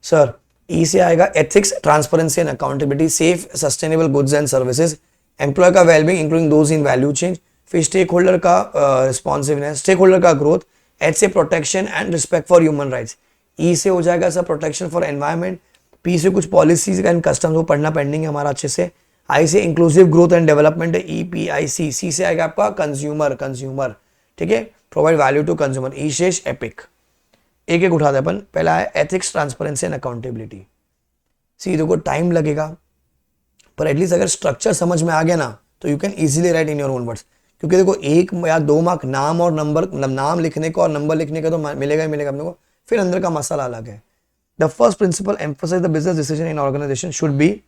सर। ई से आएगा ethics, transparency and accountability, safe sustainable goods and services, employee का wellbeing including those in value chain, फिर स्टेक होल्डर का रिस्पॉन्सिवनेस, स्टेक होल्डर का ग्रोथ, एच से protection and respect for human rights, E से हो जाएगा sir protection for environment, P से कुछ पॉलिसीज एंड कस्टम्स वो पढ़ना पेंडिंग है हमारा अच्छे से, आई से इंक्लूसिव ग्रोथ एंड डेवलपमेंट है ई पी आई सी, सी से आएगा आपका कंज्यूमर, कंज्यूमर ठीक है, प्रोवाइड वैल्यू टू कंज्यूमर, ई शेष एपिक। एक एक उठाते अपन, पहला है एथिक्स, ट्रांसपेरेंसी एंड अकाउंटेबिलिटी। सी देखो टाइम लगेगा, पर एटलीस्ट अगर स्ट्रक्चर समझ में आ गया ना तो you can easily right in your own words, क्योंकि देखो 1 या 2 मार्क नाम और नंबर, मतलब नाम लिखने का और नंबर लिखने का तो मिलेगा ही मिलेगा अपने को, फिर अंदर का मसाला अलग है। The first principle emphasise the business decision in organisation should be,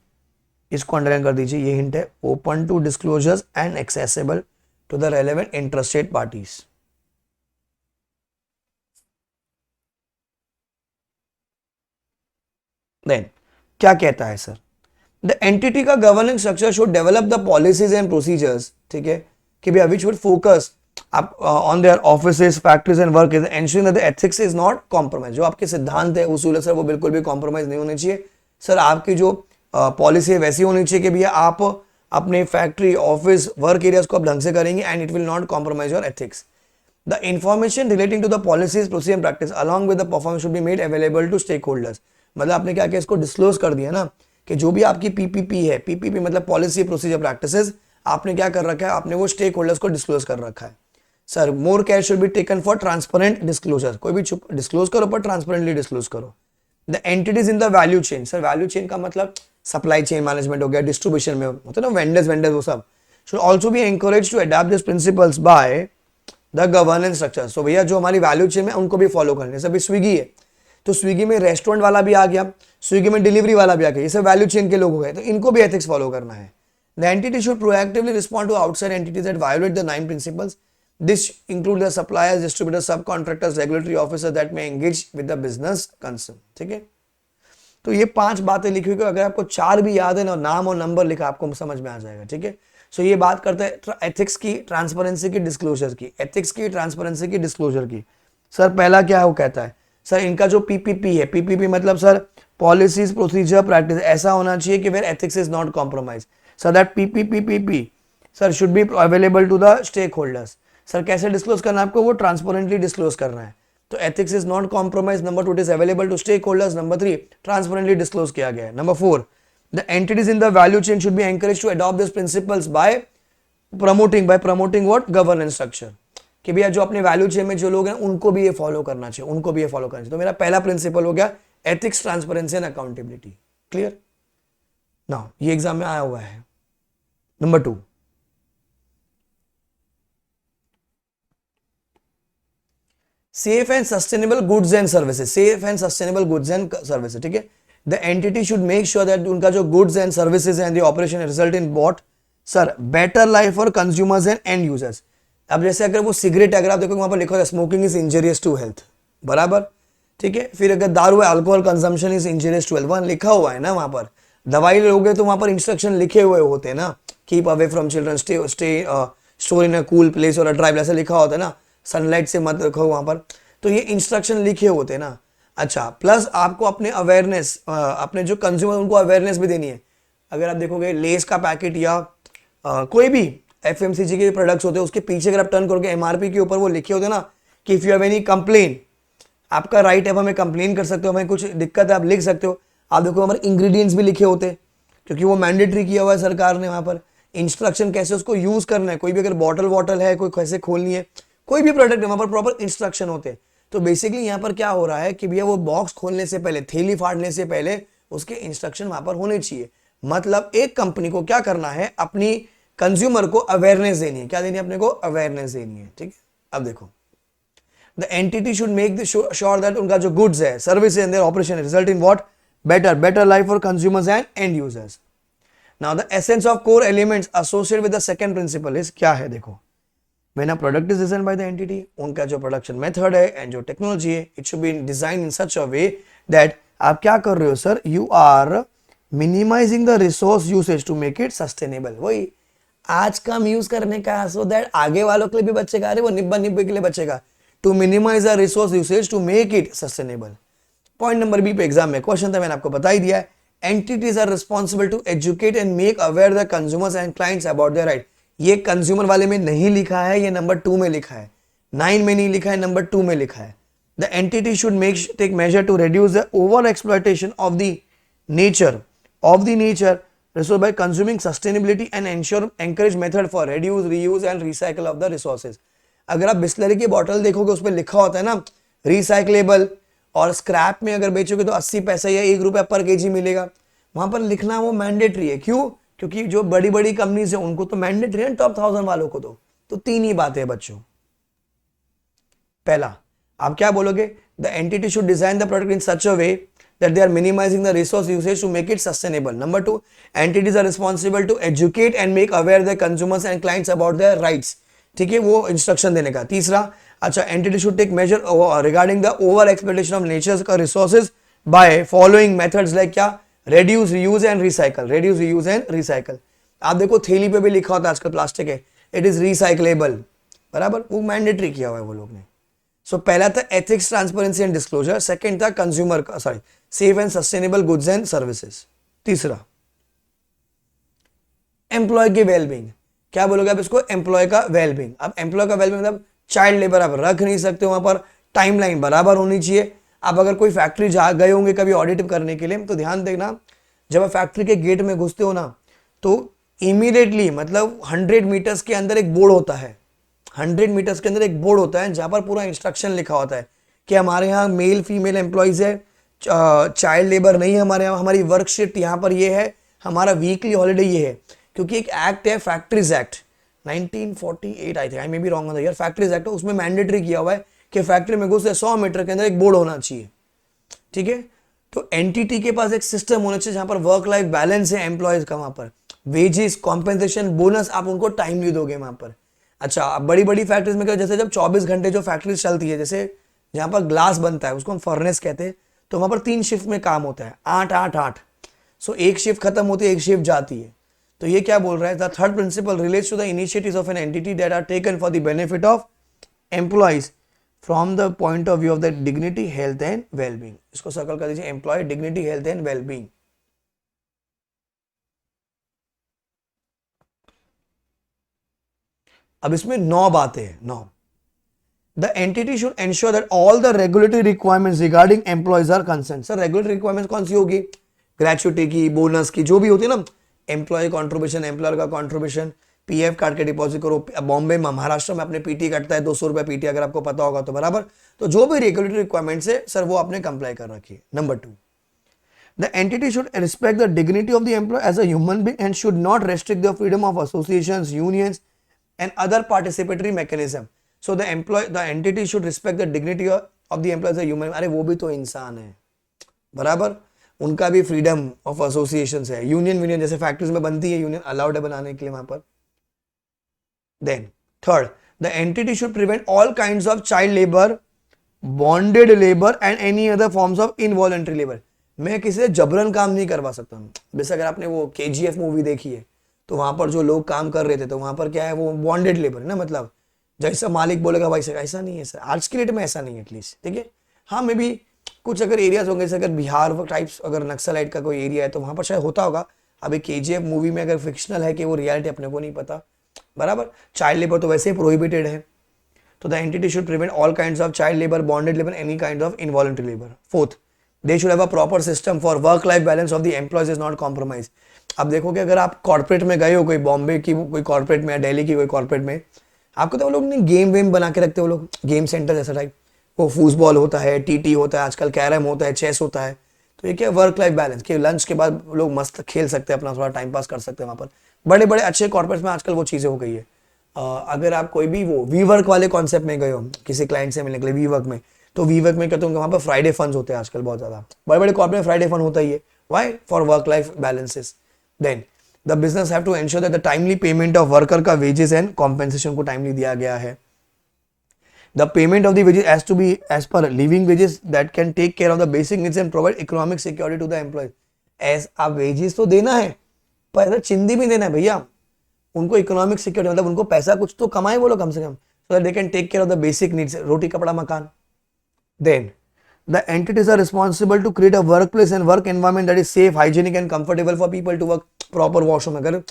इसको अंडरलाइन कर दीजिए, ये हिंट है, open to disclosures and accessible to the relevant interested parties. Then क्या कहता है सर, द एंटिटी का governing structure should develop the policies and procedures, ठीक है, कि भैया विच वुड फोकस आप on their offices factories and work is ensuring that the ethics is not compromise. जो आपके सिद्धांत है उसूल है सर वो बिल्कुल भी कॉम्प्रोमाइज नहीं होने चाहिए सर। आपकी जो पॉलिसी है वैसी होनी चाहिए कि भैया आप अपने फैक्ट्री ऑफिस वर्क एरियाज को आप ढंग से करेंगे and it will not compromise your ethics. The information relating to the policies procedure and practice along with the performance should be made available to stakeholders. मतलब आपने क्या किया, इसको डिस्क्लोज कर दिया ना कि जो भी आपकी पीपीपी है, पीपीपी मतलब पॉलिसी प्रोसीजर प्रैक्टिसेस, आपने क्या कर रखा है, आपने वो स्टेक होल्डर्स को डिस्क्लोज कर रखा है। Sir more care should be taken for transparent disclosure, कोई भी डिस्क्लोज करो पर ट्रांसपेरेंटली डिस्क्लोज करो। The entities in the value chain, sir value chain का मतलब सप्लाई चेन मैनेजमेंट हो गया, डिस्ट्रीब्यूशन में होता है ना वेंडर्स, वो सब should also be encourage to adopt this principles by the governance structure. So भैया जो हमारी वैल्यू चेन में उनको भी फॉलो करने, सभी स्विगी है तो स्विगी में रेस्टोरेंट वाला भी आ गया, स्विगी में डिलीवरी वाला भी आ गया, ये सब वैल्यू चेन के लोग हो गए, तो इनको भी एथिक्स फॉलो करना है। The entity should proactively respond to outside entities that violate the 9 principles. This include the suppliers, distributors, subcontractors, regulatory officer that में engage with the business concern, ठीक है। तो ये 5 बातें लिखी हुई, अगर आपको 4 भी याद है ना, नाम और नंबर लिखा, आपको समझ में आ जाएगा, ठीक है। सो ये बात करते हैं एथिक्स की, ट्रांसपेरेंसी की, डिस्क्लोजर की, एथिक्स की, ट्रांसपेरेंसी की, डिस्क्लोजर की। सर पहला क्या है वो कहता है सर इनका जो पीपीपी है, पीपीपी मतलब सर पॉलिसीज प्रोसीजर प्रैक्टिस, ऐसा होना चाहिए कि where ethics is not compromise, so that PPP sir should be available to the stakeholders. Sir कैसे डिस्क्लोज करना है आपको, वो ट्रांसपेरेंटली डिस्क्लोज करना है। तो ethics is not compromise, number 2 it is available to stakeholders, number 3 transparently disclose किया गया है, number 4 the entities in the value chain should be encourage to adopt this principles by promoting what governance structure, कि भैया जो अपने value chain में जो लोग हैं उनको भी ये फॉलो करना चाहिए, उनको भी ये फॉलो करना चाहिए। तो मेरा पहला प्रिंसिपल हो गया ethics, transparency and accountability. Clear now, ये एग्जाम में आया हुआ है। Number 2, safe and sustainable goods and services, safe and sustainable goods and services, ठीक है। The entity should make sure that उनका जो goods and services and the operation result in what sir, better life for consumers and end users. अब जैसे अगर वो cigarette, अगर आप देखो वहां पर लिखा है smoking is injurious to health, बराबर, ठीक है। फिर अगर दारू है, alcohol consumption is injurious to health, वहां लिखा हुआ है ना, वहां पर दवाई लोगे तो वहां पर इंस्ट्रक्शन लिखे हुए होते हैं ना, keep away from children, stay store in a cool place और अ ड्राई, ऐसा लिखा होता है ना, सनलाइट से मत रखो वहां पर, तो ये इंस्ट्रक्शन लिखे होते हैं ना। अच्छा, प्लस आपको अपने अवेयरनेस, अपने जो कंज्यूमर उनको अवेयरनेस भी देनी है। अगर आप देखोगे लेस का पैकेट या कोई भी एफएमसीजी के प्रोडक्ट्स होते हैं, उसके पीछे अगर आप टर्न करोगे एमआरपी के ऊपर वो लिखे होते हैं ना कि if you have any complain, आपका राइट है, हमें कंप्लेन कर सकते हो, हमें कुछ दिक्कत है आप लिख सकते हो। आप देखो हमारे इंग्रेडिएंट्स भी लिखे होते हैं, क्योंकि वो मैंडेटरी किया हुआ है सरकार ने वहां पर। इंस्ट्रक्शन कैसे उसको यूज करना है, कोई भी अगर बॉटल है, कोई कैसे खोलनी है, कोई भी प्रोडक्ट है, वहां पर प्रॉपर इंस्ट्रक्शन होते हैं। तो बेसिकली यहाँ पर क्या हो रहा है कि भैया वो बॉक्स खोलने से पहले, थैली फाड़ने से पहले उसके इंस्ट्रक्शन वहां पर होने चाहिए। मतलब एक कंपनी को क्या करना है, अपनी कंज्यूमर को अवेयरनेस देनी है। क्या देनी है अपने को, अवेयरनेस देनी है, ठीक है। अब देखो, the entity should make sure that उनका जो गुड्स है, service and their operation result in what, better life for consumers and end users. Now the essence of core elements associated with the second principle is, क्या है देखो, when a product is designed by the entity, उनका जो production method है and जो technology है, it should be design in such a way that, आप क्या कर रहे हो sir, you are minimizing the resource usage to make it sustainable. वही आज कम यूज करने का, सो दैट आगे वालों के लिए भी बचेगा, अरे वो निब्बा निब्बे के लिए बचेगा। To minimize the resource usage to make it sustainable. Point number B पे एग्जाम में क्वेश्चन था, मैंने आपको बता ही दिया है। Entities are responsible to educate and make aware the consumers and clients about their right. ये कंज्यूमर वाले में नहीं लिखा है, ये नंबर 2 में लिखा है, 9 में नहीं लिखा है, नंबर 2 में लिखा है। The entity should take measure to reduce the over exploitation of the nature resource by consuming sustainability and encourage method for reduce, reuse and recycle of the resources। अगर आप बिस्लरी की बोतल देखोगे उसमें लिखा होता है ना रिसाइक्लेबल, और स्क्रैप में अगर बेचोगे तो 80 पैसा या 1 रुपया पर केजी मिलेगा। वहां पर लिखना वो मैंडेटरी है, क्यों, क्योंकि जो बड़ी बड़ी कंपनीज है उनको तो मैंडेटरी है, टॉप 1000 वालों को तो 3 ही बातें हैं बच्चों। पहला, आप क्या बोलोगे, the entity should design the product in such a way that they are minimizing the resource usage to make it sustainable. Number 2, entities are responsible to educate and make aware the consumers and clients about their rights। ठीक है, वो instruction देने का। तीसरा, अच्छा, entity should take measure regarding the over exploitation of nature का resources by following methods like क्या, reduce, reuse and recycle, reduce, reuse and recycle. आप देखो थैली पे भी लिखा होता है आजकल प्लास्टिक है, इट इज रिसाइकलेबल, बराबर, वो मैंडेटरी किया हुआ है वो लोग ने। सो पहला था ethics, transparency and disclosure, second था कंज्यूमर का, sorry, safe and sustainable goods and services. तीसरा, एम्प्लॉय की वेलबींग। क्या बोलोगे आप इसको, एम्प्लॉय का वेलबींग। अब एम्प्लॉय का वेलबींग मतलब चाइल्ड लेबर आप रख नहीं सकते, वहां पर टाइमलाइन बराबर होनी चाहिए। आप अगर कोई फैक्ट्री जा गए होंगे कभी ऑडिट करने के लिए, तो ध्यान देखना, जब आप फैक्ट्री के गेट में घुसते हो ना, तो इमीडिएटली मतलब 100 मीटर्स के अंदर एक बोर्ड होता है, 100 मीटर्स के अंदर एक बोर्ड होता है जहां पर पूरा इंस्ट्रक्शन लिखा होता है कि हमारे यहाँ मेल फीमेल एम्प्लॉयज है, चाइल्ड लेबर नहीं है हमारे यहाँ, हमारी वर्क शिफ्ट यहाँ पर ये है, हमारा वीकली हॉलीडे ये है। क्योंकि एक एक्ट है factories act 1948, I think, I may be wrong on the year, factories act, उसमें मैंडेटरी किया हुआ है कि फैक्ट्री में घुसे 100 मीटर के अंदर एक बोर्ड होना चाहिए, ठीक है। तो एनटीटी के पास एक सिस्टम होना चाहिए जहां पर वर्क लाइफ बैलेंस है एम्प्लॉयज का, वहां पर वेजेस, कॉम्पेंसेशन, बोनस आप उनको टाइमली दोगे वहां पर। अच्छा, अब बड़ी बड़ी फैक्ट्रीज में क्या, जैसे जब 24 घंटे जो फैक्ट्रीज चलती है, जैसे जहां पर ग्लास बनता है उसको हम फर्नेस कहते हैं, तो वहां पर 3 शिफ्ट में काम होता है, 8-8-8। सो एक शिफ्ट खत्म होती है, एक शिफ्ट जाती है। तो ये क्या बोल रहा है, the third principle relates to the initiatives of an entity that are taken for the benefit of employees from the point of view of the dignity, health and wellbeing. इसको सर्कल कर दीजिए, employee, dignity, health and wellbeing. अब इसमें 9 बातें हैं, 9। The entity should ensure that all the regulatory requirements regarding employees are consent. Sir regulatory requirements कौन सी होगी? Gratuity की, बोनस की, जो भी होती है ना, एम्प्लॉय कॉन्ट्रीब्यूशन, एम्प्लॉयर का कॉन्ट्रीब्यूशन, पीएफ काट के डिपॉजिट करो। बॉम्बे में, महाराष्ट्र में अपने पीटी कटता है 200 रुपया पीटी, अगर आपको पता होगा तो, बराबर। तो जो भी रेगुलेटरी रिक्वायरमेंट्स है सर वो आपने कंप्लाई कर रखी है। Number 2, the entity should respect the dignity of the employee as a human being and should not restrict the freedom of associations, unions and other participatory mechanism. So the entity should respect the dignity of the employee as a human. अरे वो भी तो इंसान है, बराबर, उनका भी freedom of association है। यूनियन जैसे फैक्ट्रीज में बनती है, यूनियन अलाउड है बनाने के लिए वहां पर। Then third, the entity should prevent all kinds of child labour, bonded labour and any other forms of involuntary labour. मैं किसी से जबरन काम नहीं करवा सकता हूँ। वैसे अगर आपने वो KGF मूवी देखी है तो वहां पर जो लोग काम कर रहे थे तो वहां पर क्या है, वो बॉन्डेड लेबर है ना, मतलब जैसा मालिक बोलेगा भाई सर, ऐसा नहीं है सर, आज की डेट में ऐसा नहीं है एटलीस्ट, ठीक है। हाँ मे भी कुछ अगर एरियाज होंगे, जैसे अगर बिहार टाइप्स अगर नक्सलाइट का कोई एरिया है तो वहां पर शायद होता होगा। अभी KGF मूवी में अगर फिक्शनल है कि वो रियलिटी अपने को नहीं पता, बराबर। चाइल्ड लेबर तो वैसे ही प्रोहिबिटेड है। तो the entity should prevent all kinds of child labour, bonded labour, any kind of involuntary labour. Fourth, they should have a proper system for work life balance of the employees is not compromise. अब देखो कि अगर आप corporate में गए हो, कोई बॉम्बे की कोई कॉर्पोरेट में या दिल्ली की कोई कॉर्पोरेट में, आपको तो वो लोग नहीं गेम वेम बना के रखते, वो लोग गेम सेंटर जैसा टाइप, वो फुटबॉल होता है, TT होता है, आजकल कैरम होता है, चेस होता है। तो ये क्या वर्क लाइफ बैलेंस कि लंच के बाद लोग मस्त खेल सकते हैं, अपना थोड़ा टाइम पास कर सकते हैं वहाँ पर। बड़े बड़े अच्छे कॉर्पोरेट्स में आजकल वो चीज़ें हो गई है। अगर आप कोई भी वो वी वर्क वाले कॉन्सेप्ट में गए हो किसी क्लाइंट से मिलने के लिए, वी वर्क में, तो वी वर्क में कहते हैं वहाँ पर फ्राइडे फंड होते हैं आजकल बहुत ज़्यादा, बड़े बड़े कॉर्पोरेट में फ्राइडे फंड होता ही है। Why? For work life balances. Then the business have to ensure that the timely payment of worker का वेजेस एंड कॉम्पेंसेशन को टाइमली दिया गया है। The payment of the wages has to be as per living wages that can take care of the basic needs and provide economic security to the employees. as आप wages तो देना है, पर ऐसा चिंदी भी देना है भैया उनको, इकोनॉमिक सिक्योरिटी मतलब उनको पैसा कुछ तो कमाए वो लोग कम से कम, so that they can take care of the basic needs, रोटी कपड़ा मकान। Then the entities are responsible to create a workplace and work environment that is safe, hygienic and comfortable for people to work. Proper washroom, अगर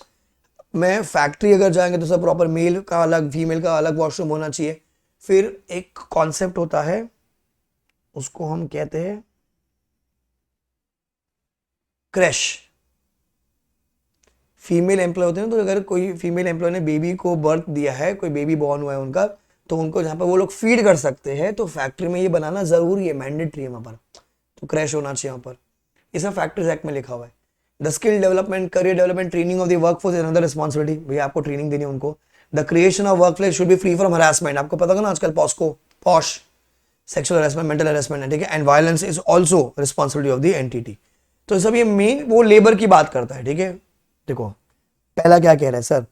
मैं factory अगर जाएंगे तो सब proper mail का अलग, फीमेल का अलग वॉशरूम होना चाहिए। फिर एक कॉन्सेप्ट होता है, उसको हम कहते हैं क्रैश। फीमेल एम्प्लॉय होते हैं तो अगर कोई फीमेल एम्प्लॉय ने बेबी को बर्थ दिया है, कोई बेबी बॉर्न हुआ है उनका, तो उनको जहाँ पर वो लोग फीड कर सकते हैं, तो फैक्ट्री में ये बनाना जरूरी है, मैंडेटरी है वहाँ पर, तो क्रैश होना चाहिए वहाँ पर। ये सब फैक्ट्रीज एक्ट में लिखा हुआ है। The skill development, career development, training of the workforce is another responsibility. भैया आपको ट्रेनिंग देनी है उनको। The creation of work place should be free from harassment. आपको पता होगा ना आजकल posh sexual harassment, mental harassment है, ठीक है। And violence is also responsibility of the entity. तो सब ये मेन वो लेबर की बात करता है, ठीक है। देखो पहला क्या कह रहा है सर,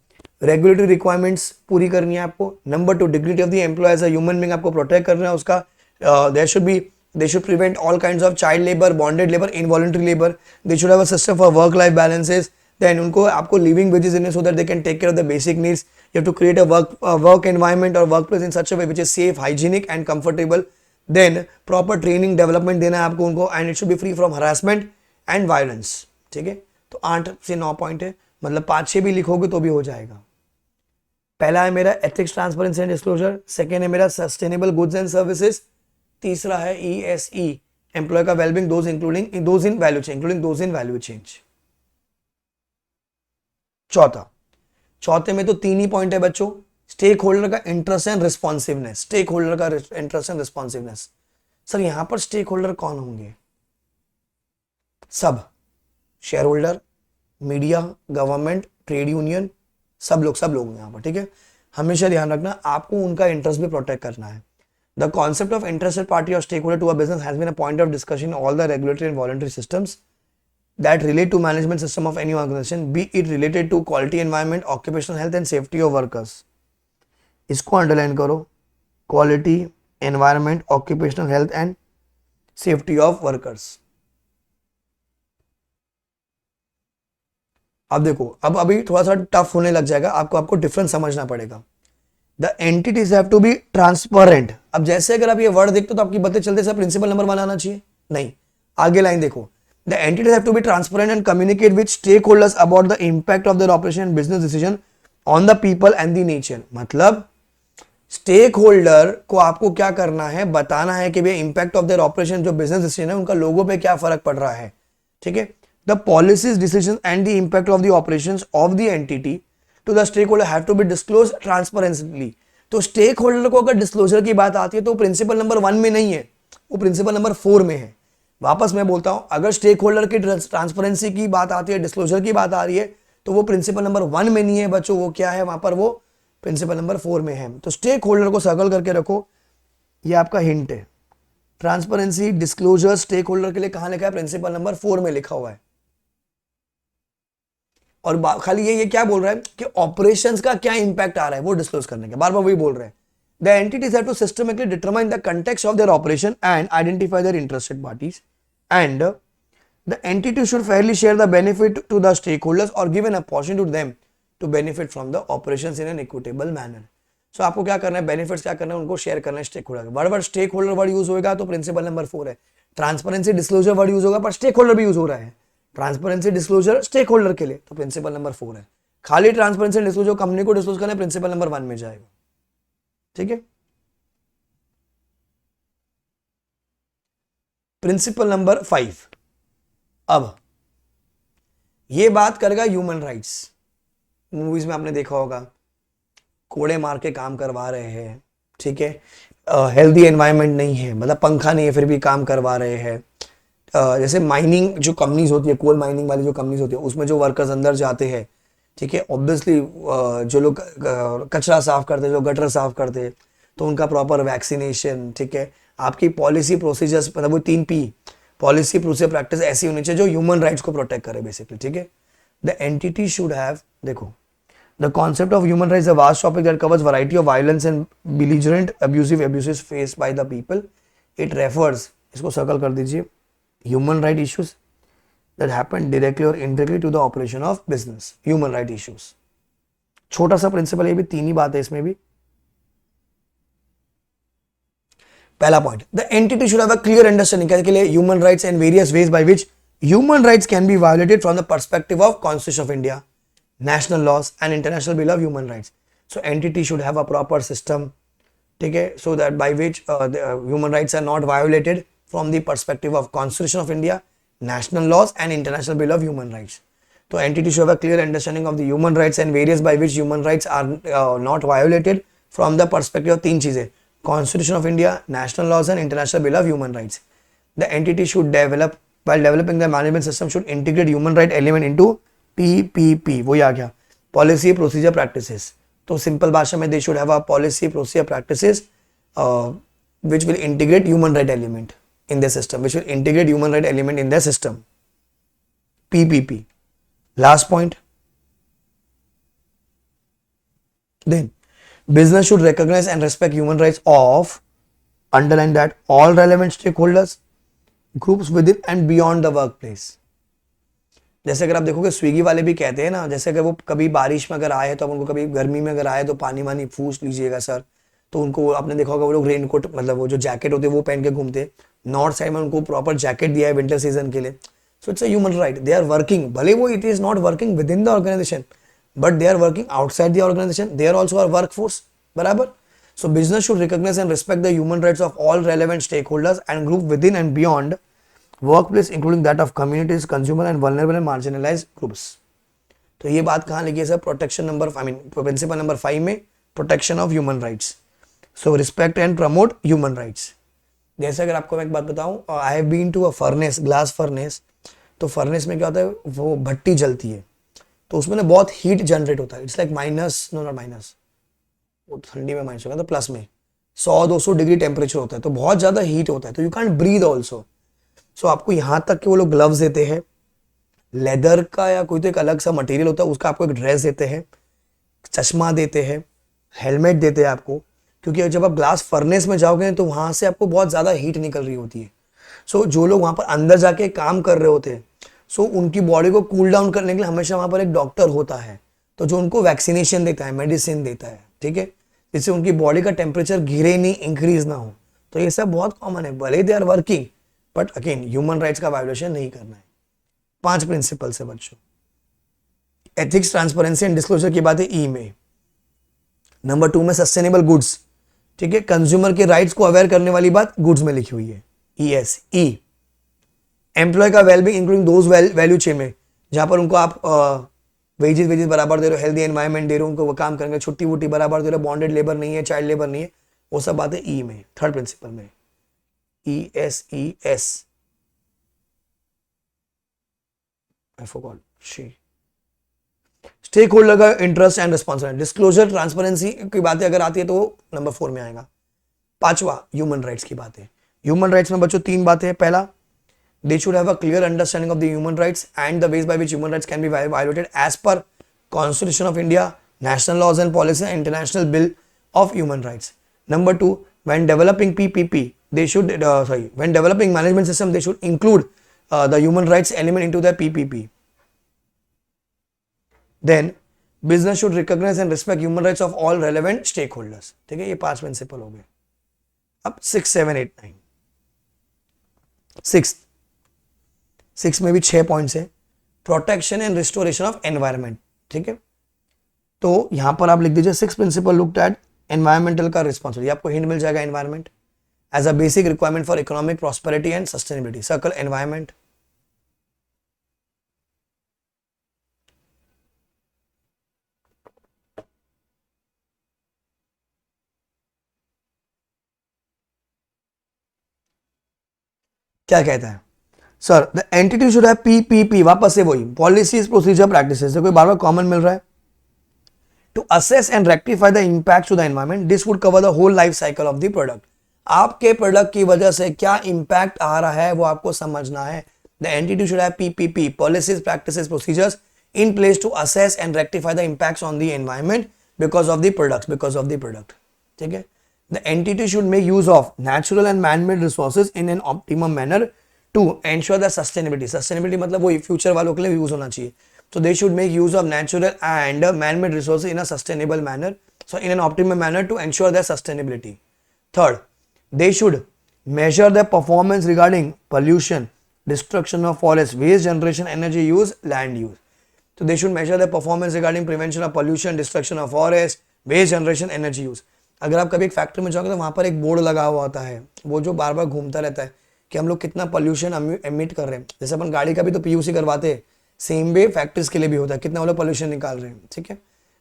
रेगुलेटरी रिक्वायरमेंट्स पूरी करनी है आपको। Number 2, dignity of the employee as a human being आपको प्रोटेक्ट करना है उसका। They should prevent all kinds of child labour, bonded labour, involuntary labour. They should have a system for work life balances. Then उनको आपको living wages देने so that they can take care of the basic needs. You have to create a work environment और work place in such a way which is safe, hygienic and comfortable. Then proper training development देना है आपको उनको, and it should be free from harassment and violence, ठीक है। तो 8 से 9 point है, मतलब 5-6 भी लिखोगे तो भी हो जाएगा। पहला है मेरा ethics, transparency and disclosure. Second है मेरा सस्टेनेबल गुड्स एंड सर्विसेज। तीसरा है ESE, एम्प्लॉय का wellbeing, those in value chain, including those in value change. चौथे में तो 3 ही पॉइंट है बच्चों। स्टेक होल्डर का interest and responsiveness, stakeholder का इंटरेस्ट एंड रिस्पॉन्सिवनेस। सर यहां पर स्टेक होल्डर कौन होंगे? सब shareholder, media, government, trade union, सब लोग यहाँ पर, ठीक है। हमेशा ध्यान रखना आपको उनका इंटरेस्ट भी प्रोटेक्ट करना है। The concept of interested party और stakeholder to a business has been a point of discussion in all the regulatory and voluntary systems that relate to management system of any organization, be it related to quality environment, occupational health and safety of workers. इसको underline करो, quality environment, occupational health and safety of workers. अब देखो, अब अभी थोड़ा सा tough होने लग जाएगा आपको डिफरेंस समझना पड़ेगा। The entities have to be transparent. अब जैसे अगर आप ये वर्ड देखते हो तो आपकी बातें चलते सब प्रिंसिपल नंबर 1 आना चाहिए, नहीं। आगे लाइन देखो, the entities have to be transparent and communicate with stakeholders about the impact of their operation and business decision on the people and the nature. मतलब स्टेक होल्डर को आपको क्या करना है, बताना है कि भैया इंपैक्ट ऑफ देयर ऑपरेशन, जो बिजनेस डिसीजन है उनका लोगों पे क्या फर्क पड़ रहा है, ठीक है। The policies decision and the impact of the operations of the entity to the stakeholder have to be disclose transparently. तो स्टेक होल्डर को अगर डिस्क्लोजर की बात आती है तो प्रिंसिपल नंबर 1 में नहीं है, वो प्रिंसिपल नंबर 4 में है। वापस मैं बोलता हूं, अगर स्टेक होल्डर की ट्रांसपेरेंसी की बात आती है, डिस्क्लोजर की बात आ रही है, तो वो प्रिंसिपल नंबर 1 में नहीं है बच्चों, वो क्या है वहां पर, वो प्रिंसिपल नंबर 4 में है। तो स्टेक होल्डर को सर्कल करके रखो, ये आपका हिंट है। ट्रांसपेरेंसी डिस्क्लोजर स्टेक होल्डर के लिए कहां लिखा है, प्रिंसिपल नंबर 4 में लिखा हुआ है। और खाली ये क्या बोल रहा है कि ऑपरेशंस का क्या इंपैक्ट आ रहा है वो डिस्क्लोज करने के, बार बार वही बोल रहे हैं। The entities have to systematically determine the context of their operation and identify their interested parties, and the entity should fairly share the benefit to the stakeholders और give an opportunity to them to benefit from the operations in an equitable manner. So आपको क्या करना है, benefits क्या करना है, उनको share करना है stakeholder. Word stakeholder word use होगा तो प्रिंसिपल नंबर 4 है। ट्रांसपेरेंसी डिस्क्लोजर वर्ड यूज होगा पर स्टेक होल्डर भी यूज हो रहा है। ट्रांसपेरेंसी डिस्क्लोजर स्टेक होल्डर के लिए तो प्रिंसिपल नंबर 4 है। खाली ट्रांसपेरेंसी डिस्क्लोजर कंपनी को डिस्क्लोज करना है, प्रिंसिपल नंबर 1 में जाएगा, ठीक है। प्रिंसिपल नंबर 5, अब ये बात करेगा ह्यूमन राइट्स। मूवीज में आपने देखा होगा, कोड़े मार के काम करवा रहे हैं, ठीक है। हेल्दी एनवायरनमेंट नहीं है, मतलब पंखा नहीं है फिर भी काम करवा रहे हैं। जैसे माइनिंग जो कंपनीज होती है, कोल माइनिंग वाली जो कंपनीज होती है, उसमें जो वर्कर्स अंदर जाते हैं, ठीक है, ऑब्वियसली जो लोग कचरा साफ करते हैं, जो गटर साफ करते हैं, तो उनका प्रॉपर वैक्सीनेशन, ठीक है। आपकी पॉलिसी प्रोसीजर्स, मतलब वो 3P, पॉलिसी प्रोसीजर प्रैक्टिस ऐसी होनी चाहिए जो ह्यूमन राइट्स को प्रोटेक्ट करे बेसिकली, ठीक है। द एंटिटी शुड हैव, देखो, the concept of human rights is a vast topic that covers variety of violence and belligerent abusive abuses faced by the people. It refers, इसको circle कर दीजिए, human right issues that happen directly or indirectly to the operation of business. Human right issues. छोटा सा principal, ये भी 3 ही बात है इसमें भी। पहला point, the entity should have a clear understanding के लिए human rights and various ways by which human rights can be violated from the perspective of Constitution of India, national laws and international bill of human rights. So entity should have a proper system, ठीक है, so that by which the human rights are not violated from the perspective of Constitution of India, national laws and international bill of human rights. So entity should have a clear understanding of the human rights and various by which human rights are not violated from the perspective of 3 चीजें, Constitution of India, national laws and international bill of human rights. The entity should develop, while developing the management system, should integrate human right element into PPP, वही आ गया, policy procedure practices. तो simple भाषा में, दे should have a policy procedure practices which will integrate human right element in their system, which will integrate human right element in their system, PPP. Last point, then business should recognize and respect human rights of, underline that, all relevant stakeholders, groups within and beyond the workplace. जैसे अगर आप देखोगे Swiggy वाले भी कहते हैं ना, जैसे अगर वो कभी बारिश में अगर आए तो आप उनको, कभी गर्मी में अगर आए तो पानी वानी पूछ लीजिएगा सर, तो उनको आपने देखा होगा वो लोग रेनकोट, मतलब वो जो जैकेट होते हैं वो पहन के घूमते हैं। नॉर्थ साइड में उनको प्रॉपर जैकेट दिया है विंटर सीजन के लिए। So it's a human right, they are working, भले वो it is not working within the organisation but they are working outside the organisation, they are also are workforce, बराबर। So business should recognise and respect the human rights of all relevant stakeholders and group within and beyond workplace, including that of communities, consumer and vulnerable and marginalised groups. तो ये बात कहाँ लिखी है sir, protection number, I mean principle number 5 में, protection of human rights. So respect and promote human rights. जैसे अगर आपको मैं एक बात बताऊं, I have been to a furnace, glass furnace, तो फर्नेस में क्या होता है, वो भट्टी जलती है तो उसमें ना बहुत हीट जनरेट होता है। It's like minus, no not minus, वो ठंडी में माइनस होगा तो प्लस में 100-200 डिग्री टेम्परेचर होता है, तो बहुत ज्यादा हीट होता है, तो यू कैंट ब्रीद ऑल्सो। सो आपको यहाँ तक कि वो लोग ग्लव्स देते हैं, लेदर का या कोई तो एक अलग सा मटेरियल होता है उसका आपको एक ड्रेस देते हैं, चश्मा देते हैं, हेलमेट देते हैं आपको, क्योंकि जब आप ग्लास फर्नेस में जाओगे तो वहां से आपको बहुत ज्यादा हीट निकल रही होती है। सो जो लोग वहां पर अंदर जाके काम कर रहे होते हैं, सो उनकी बॉडी को कूल डाउन करने के लिए हमेशा वहां पर एक डॉक्टर होता है, तो जो उनको वैक्सीनेशन देता है, मेडिसिन देता है, ठीक है, जिससे उनकी बॉडी का टेम्परेचर गिरे नहीं, इंक्रीज ना हो। तो ये सब बहुत कॉमन है, भले they are working but again human rights का वायोलेशन नहीं करना है। 5 प्रिंसिपल से बच्चों, एथिक्स, ट्रांसपेरेंसी एंड डिस्क्लोजर की बात है ई में। नंबर 2 में सस्टेनेबल गुड्स, ठीक है, कंज्यूमर के राइट्स को अवेयर करने वाली बात गुड्स में लिखी हुई है, ई एस। ई एम्प्लॉय का wellbeing including those value chain में, जहां पर उनको आप वेजेस वेजेस बराबर दे रहे हो, हेल्दी एनवायरमेंट दे रहे हो, उनको वो काम करेंगे, छुट्टी वुट्टी बराबर दे रहे हो, बॉन्डेड लेबर नहीं है, चाइल्ड लेबर नहीं है, वो सब बात है ई में, थर्ड प्रिंसिपल में, E S E S. I forgot she. Stakeholder का interest and responsibility, disclosure, transparency की बातें अगर आती है तो वो नंबर 4 में आएगा। पांचवा ह्यूमन राइट्स की बातें। ह्यूमन राइट्स में बच्चों 3 बातें हैं। पहला, they should have a clear understanding of the human rights and the ways by which human rights can be violated as per Constitution of India, national laws and policies, and International Bill of Human Rights. Number 2, when developing PPP, they should when developing management system, they should include the human rights element into their PPP. Then business should recognize and respect human rights of all relevant stakeholders. ठीक है, ये 5 principal हो गए। अब 6, 7, 8, 9। 6 में भी 6 points है। Protection and restoration of environment, ठीक है, तो यहां पर आप लिख दीजिए 6 प्रिंसिपल लुक्ड एट एनवायरमेंटल का रिस्पॉन्सिबिलिटी, आपको हिंट मिल जाएगा environment as a basic requirement for economic prosperity and sustainability, circle environment. क्या कहता है sir, the entity should have PPP, वापस से वही पॉलिसीज, प्रोसीजर, प्रैक्टिसेस, कोई बार बार कॉमन मिल रहा है। To assess and rectify the impact to the environment, this would cover the whole life cycle of the product. आपके प्रोडक्ट की वजह से क्या इंपैक्ट आ रहा है वो आपको समझना है। The entity should have PPP, policies, practices, procedures in place to assess and rectify the impacts on the environment because of the product, ठीक है। The entity should make use of natural and man-made resources in an optimum manner to ensure the sustainability. Sustainability मतलब वही future वालों के लिए use होना चाहिए। So they should make use of natural and man-made resources in a sustainable manner, so in an optimum manner to ensure their sustainability. Third, they should measure their performance regarding pollution, destruction of forest, waste generation, energy use, land use. So they should measure their performance regarding prevention of pollution, destruction of forest, waste generation, energy use. अगर आप कभी एक factory में जाओगे तो वहां पर एक बोर्ड लगा हुआ होता है, वो जो बार बार घूमता रहता है कि हम लोग कितना पोल्यूशन एमिट कर रहे हैं। जैसे अपन गाड़ी का भी तो पीयूसी करवाते हैं, सेम वे फैक्ट्रीज के लिए भी होता है, कितना वो लोग पोल्यूशन निकाल रहे हैं, ठीक है।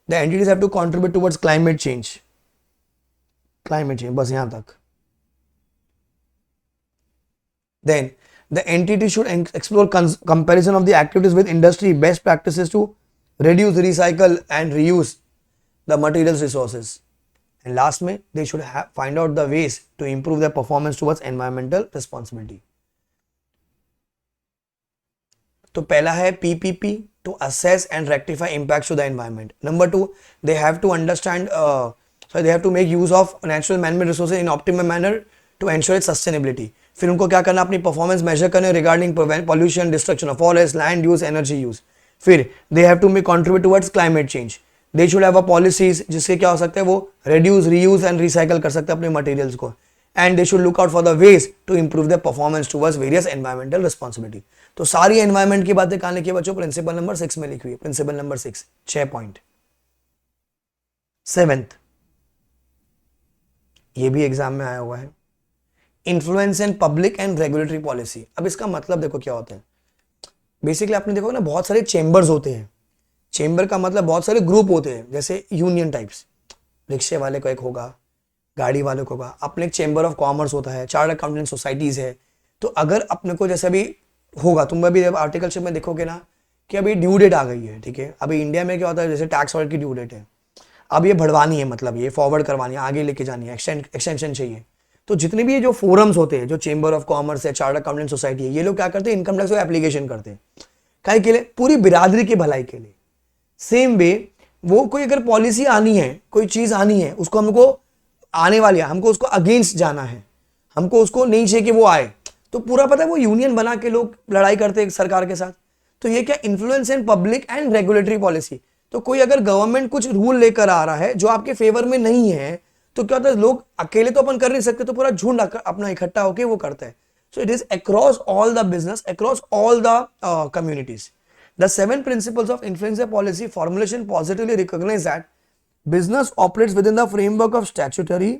The entities have to contribute towards climate change, बस यहां तक। Then the entity should explore comparison of the activities with industry best practices to reduce, recycle and reuse the materials resources. And last में they should find out the ways to improve their performance towards environmental responsibility. तो पहला है PPP, to assess and rectify impacts to the environment. Number 2, they have to understand, they have to make use of natural man-made resources in optimum manner to ensure its sustainability. फिर उनको क्या करना, अपनी performance major करने regarding pollution, destruction of forest, land use, energy use. फिर they have to contribute towards climate change. They should have a policies जिससे क्या हो सकता है, वो reduce, reuse and recycle कर सकते हैं अपने मटेरियल्स को, and they should look out for the ways to improve their performance towards various environmental responsibility. तो सारी एनवायरमेंट की बातें कहां लिखी है बच्चों, प्रिंसिपल नंबर 6 में लिखी हुई है। Principle number 6, 6 point. 7th, ये भी एग्जाम में आया हुआ है, influence and public and regulatory policy. अब इसका मतलब देखो क्या होता है, बेसिकली आपने देखो ना बहुत सारे चेंबर्स होते हैं। चेंबर का मतलब बहुत सारे ग्रुप होते हैं, जैसे यूनियन टाइप्स, रिक्शे वाले को एक होगा, गाड़ी वाले को होगा, अपने एक चेंबर ऑफ कॉमर्स होता है, चार्टर्ड अकाउंटेंट सोसाइटीज है। तो अगर अपने को जैसे अभी होगा, तुम अभी आर्टिकलशिप में देखोगे ना कि अभी ड्यू डेट आ गई है, ठीक है। अभी इंडिया में क्या होता है, जैसे टैक्स ऑडिट की ड्यू डेट है, अब ये बढ़वानी है, मतलब ये फॉरवर्ड करवानी है, आगे लेके जानी है, एक्सटेंशन चाहिए। तो जितने भी ये जो फोरम्स होते हैं, जो चेंबर ऑफ कॉमर्स है, चार्टर्ड अकाउंटेंट सोसाइटी है, ये लोग क्या करते हैं, इनकम टैक्स को एप्लीकेशन करते हैं, काहे के लिए, पूरी बिरादरी की भलाई के लिए। सेम वे वो कोई अगर पॉलिसी आनी है, कोई चीज आनी है, उसको हमको आने वाली है, हमको उसको अगेंस्ट जाना है, हमको उसको नहीं चाहिए कि वो आए, तो पूरा पता है वो यूनियन बना के लोग लड़ाई करते हैं सरकार के साथ। तो ये क्या, influence and public and regulatory policy. तो कोई अगर गवर्नमेंट कुछ रूल लेकर आ रहा है जो आपके फेवर में नहीं है, तो क्या होता है, लोग अकेले तो अपन कर नहीं सकते, तो पूरा झुंड अपना इकट्ठा होकर वो करता है। So it is across all the business, across all the communities. The 7 principles of influencer policy formulation positively recognize that business operates within the framework of statutory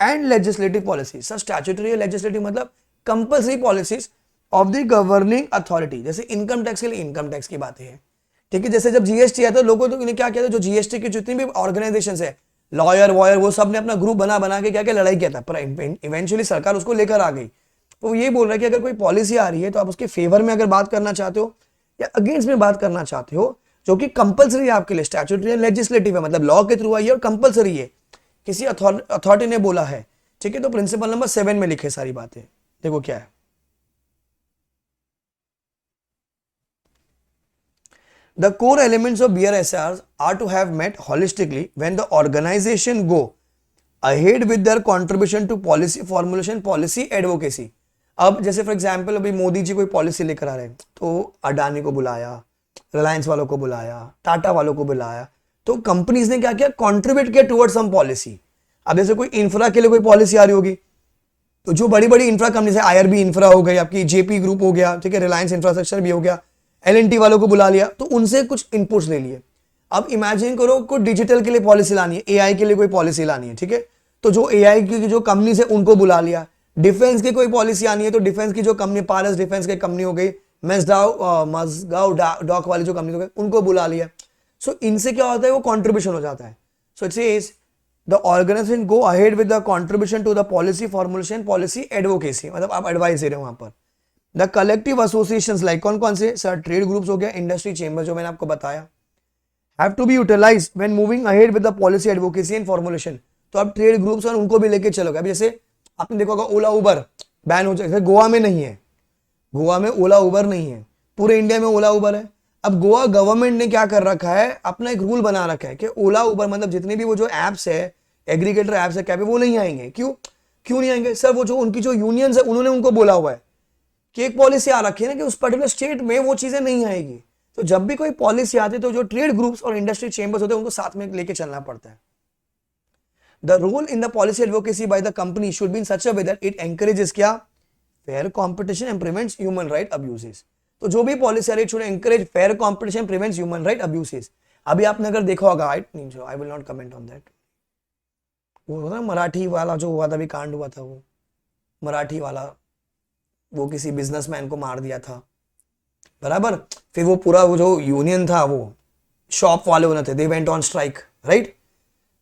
and legislative policies. Sir statutory और legislative मतलब compulsory policies of the governing authority. जैसे income tax के लिए income tax की बातें हैं, ठीक है। जैसे जब जीएसटी आया था लोगों ने क्या किया था, जो जीएसटी की जितनी भी ऑर्गेनाइजेशन है, लॉयर वॉयर, वो सब ने अपना ग्रुप बना के क्या क्या लड़ाई किया था, पर इवेंचुअली सरकार उसको लेकर आ गई। तो ये बोल रहा है कि अगर कोई पॉलिसी आ रही है तो आप उसके फेवर में अगर बात करना चाहते हो या अगेंस्ट में बात करना चाहते हो, जो कि कंपलसरी है आपके लिए, स्टैट्यूटरी एंड लेजिस्लेटिव है, मतलब लॉ के थ्रू आई है और कंपलसरी है, किसी अथॉरिटी ने बोला है, ठीक है। तो प्रिंसिपल नंबर 7 में लिखे सारी बातें, देखो क्या है। The core elements of BRSRs are to have met holistically when the organization go ahead with their contribution to policy formulation, policy advocacy. अब जैसे फॉर एग्जांपल अभी मोदी जी कोई पॉलिसी लेकर आ रहे हैं, तो अडानी को बुलाया, रिलायंस वालों को बुलाया, टाटा वालों को बुलाया, तो कंपनीज ने क्या किया, कंट्रीब्यूट किया टुवर्ड सम पॉलिसी। अब जैसे कोई इंफ्रा के लिए कोई पॉलिसी आ रही होगी, तो जो बड़ी बड़ी इंफ्रा कंपनी है, आईआरबी इंफ्रा हो गई, आपकी जेपी ग्रुप हो गया, ठीक है, रिलायंस इंफ्रास्ट्रक्चर भी हो गया, एलएनटी वालों को बुला लिया, तो उनसे कुछ इनपुट्स ले लिए। अब इमेजिन करो कोई डिजिटल के लिए पॉलिसी लानी है, एआई के लिए कोई पॉलिसी लानी है, ठीक है, तो जो एआई की जो कंपनीज है उनको बुला लिया। डिफेंस की कोई पॉलिसी आनी है तो डिफेंस की जो कंपनी, पारस डिफेंस की कंपनी हो गई, मजगांव डॉक वाली जो कंपनी हो गई, उनको बुला लिया। सो इनसे क्या होता है, वो कॉन्ट्रीब्यूशन हो जाता है। So it says the organisation go ahead with the contribution to the policy formulation, policy advocacy, मतलब आप एडवाइस दे रहे हो वहां पर। द कलेक्टिव एसोसिएशंस लाइक कौन कौन से, सर ट्रेड ग्रुप्स हो गया, इंडस्ट्री चेंबर जो मैंने आपको बताया, have to be utilised when moving ahead with the policy advocacy and formulation. तो आप ट्रेड ग्रुप्स और उनको भी लेके चलोगे। अभी जैसे आपने देखा होगा ओला उबर बैन हो जाए, गोवा में नहीं है, गोवा में ओला उबर नहीं है, पूरे इंडिया में ओला उबर है। अब गोवा गवर्नमेंट ने क्या कर रखा है, अपना एक रूल बना रखा है कि ओला उबर मतलब जितने भी वो जो एप्स है, एग्रीगेटर एप्स है, कैब, वो नहीं आएंगे। क्यों नहीं आएंगे सर, वो जो उनकी जो यूनियंस है उन्होंने उनको बोला हुआ है कि एक पॉलिसी आ रखी है ना कि उस पर्टिकुलर स्टेट में वो चीजें नहीं आएगी। तो जब भी कोई पॉलिसी आती है तो जो ट्रेड ग्रुप्स और इंडस्ट्री चेंबर्स होते हैं उनको साथ में लेके चलना पड़ता है। The role in the policy advocacy by the company should be in such a way that it encourages क्या, fair competition and prevents human right abuses. तो जो भी पॉलिसी आ रही है should encourage fair competition, prevents human right abuses. अभी आपने अगर देखा होगा, I will not comment on that, वो ना मराठी वाला जो हुआ था, अभी कांड हुआ था, वो मराठी वाला, वो किसी बिजनेसमैन को मार दिया था, बराबर। फिर वो पूरा वो जो यूनियन था, वो शॉप वाले होने थे, they went on strike, right.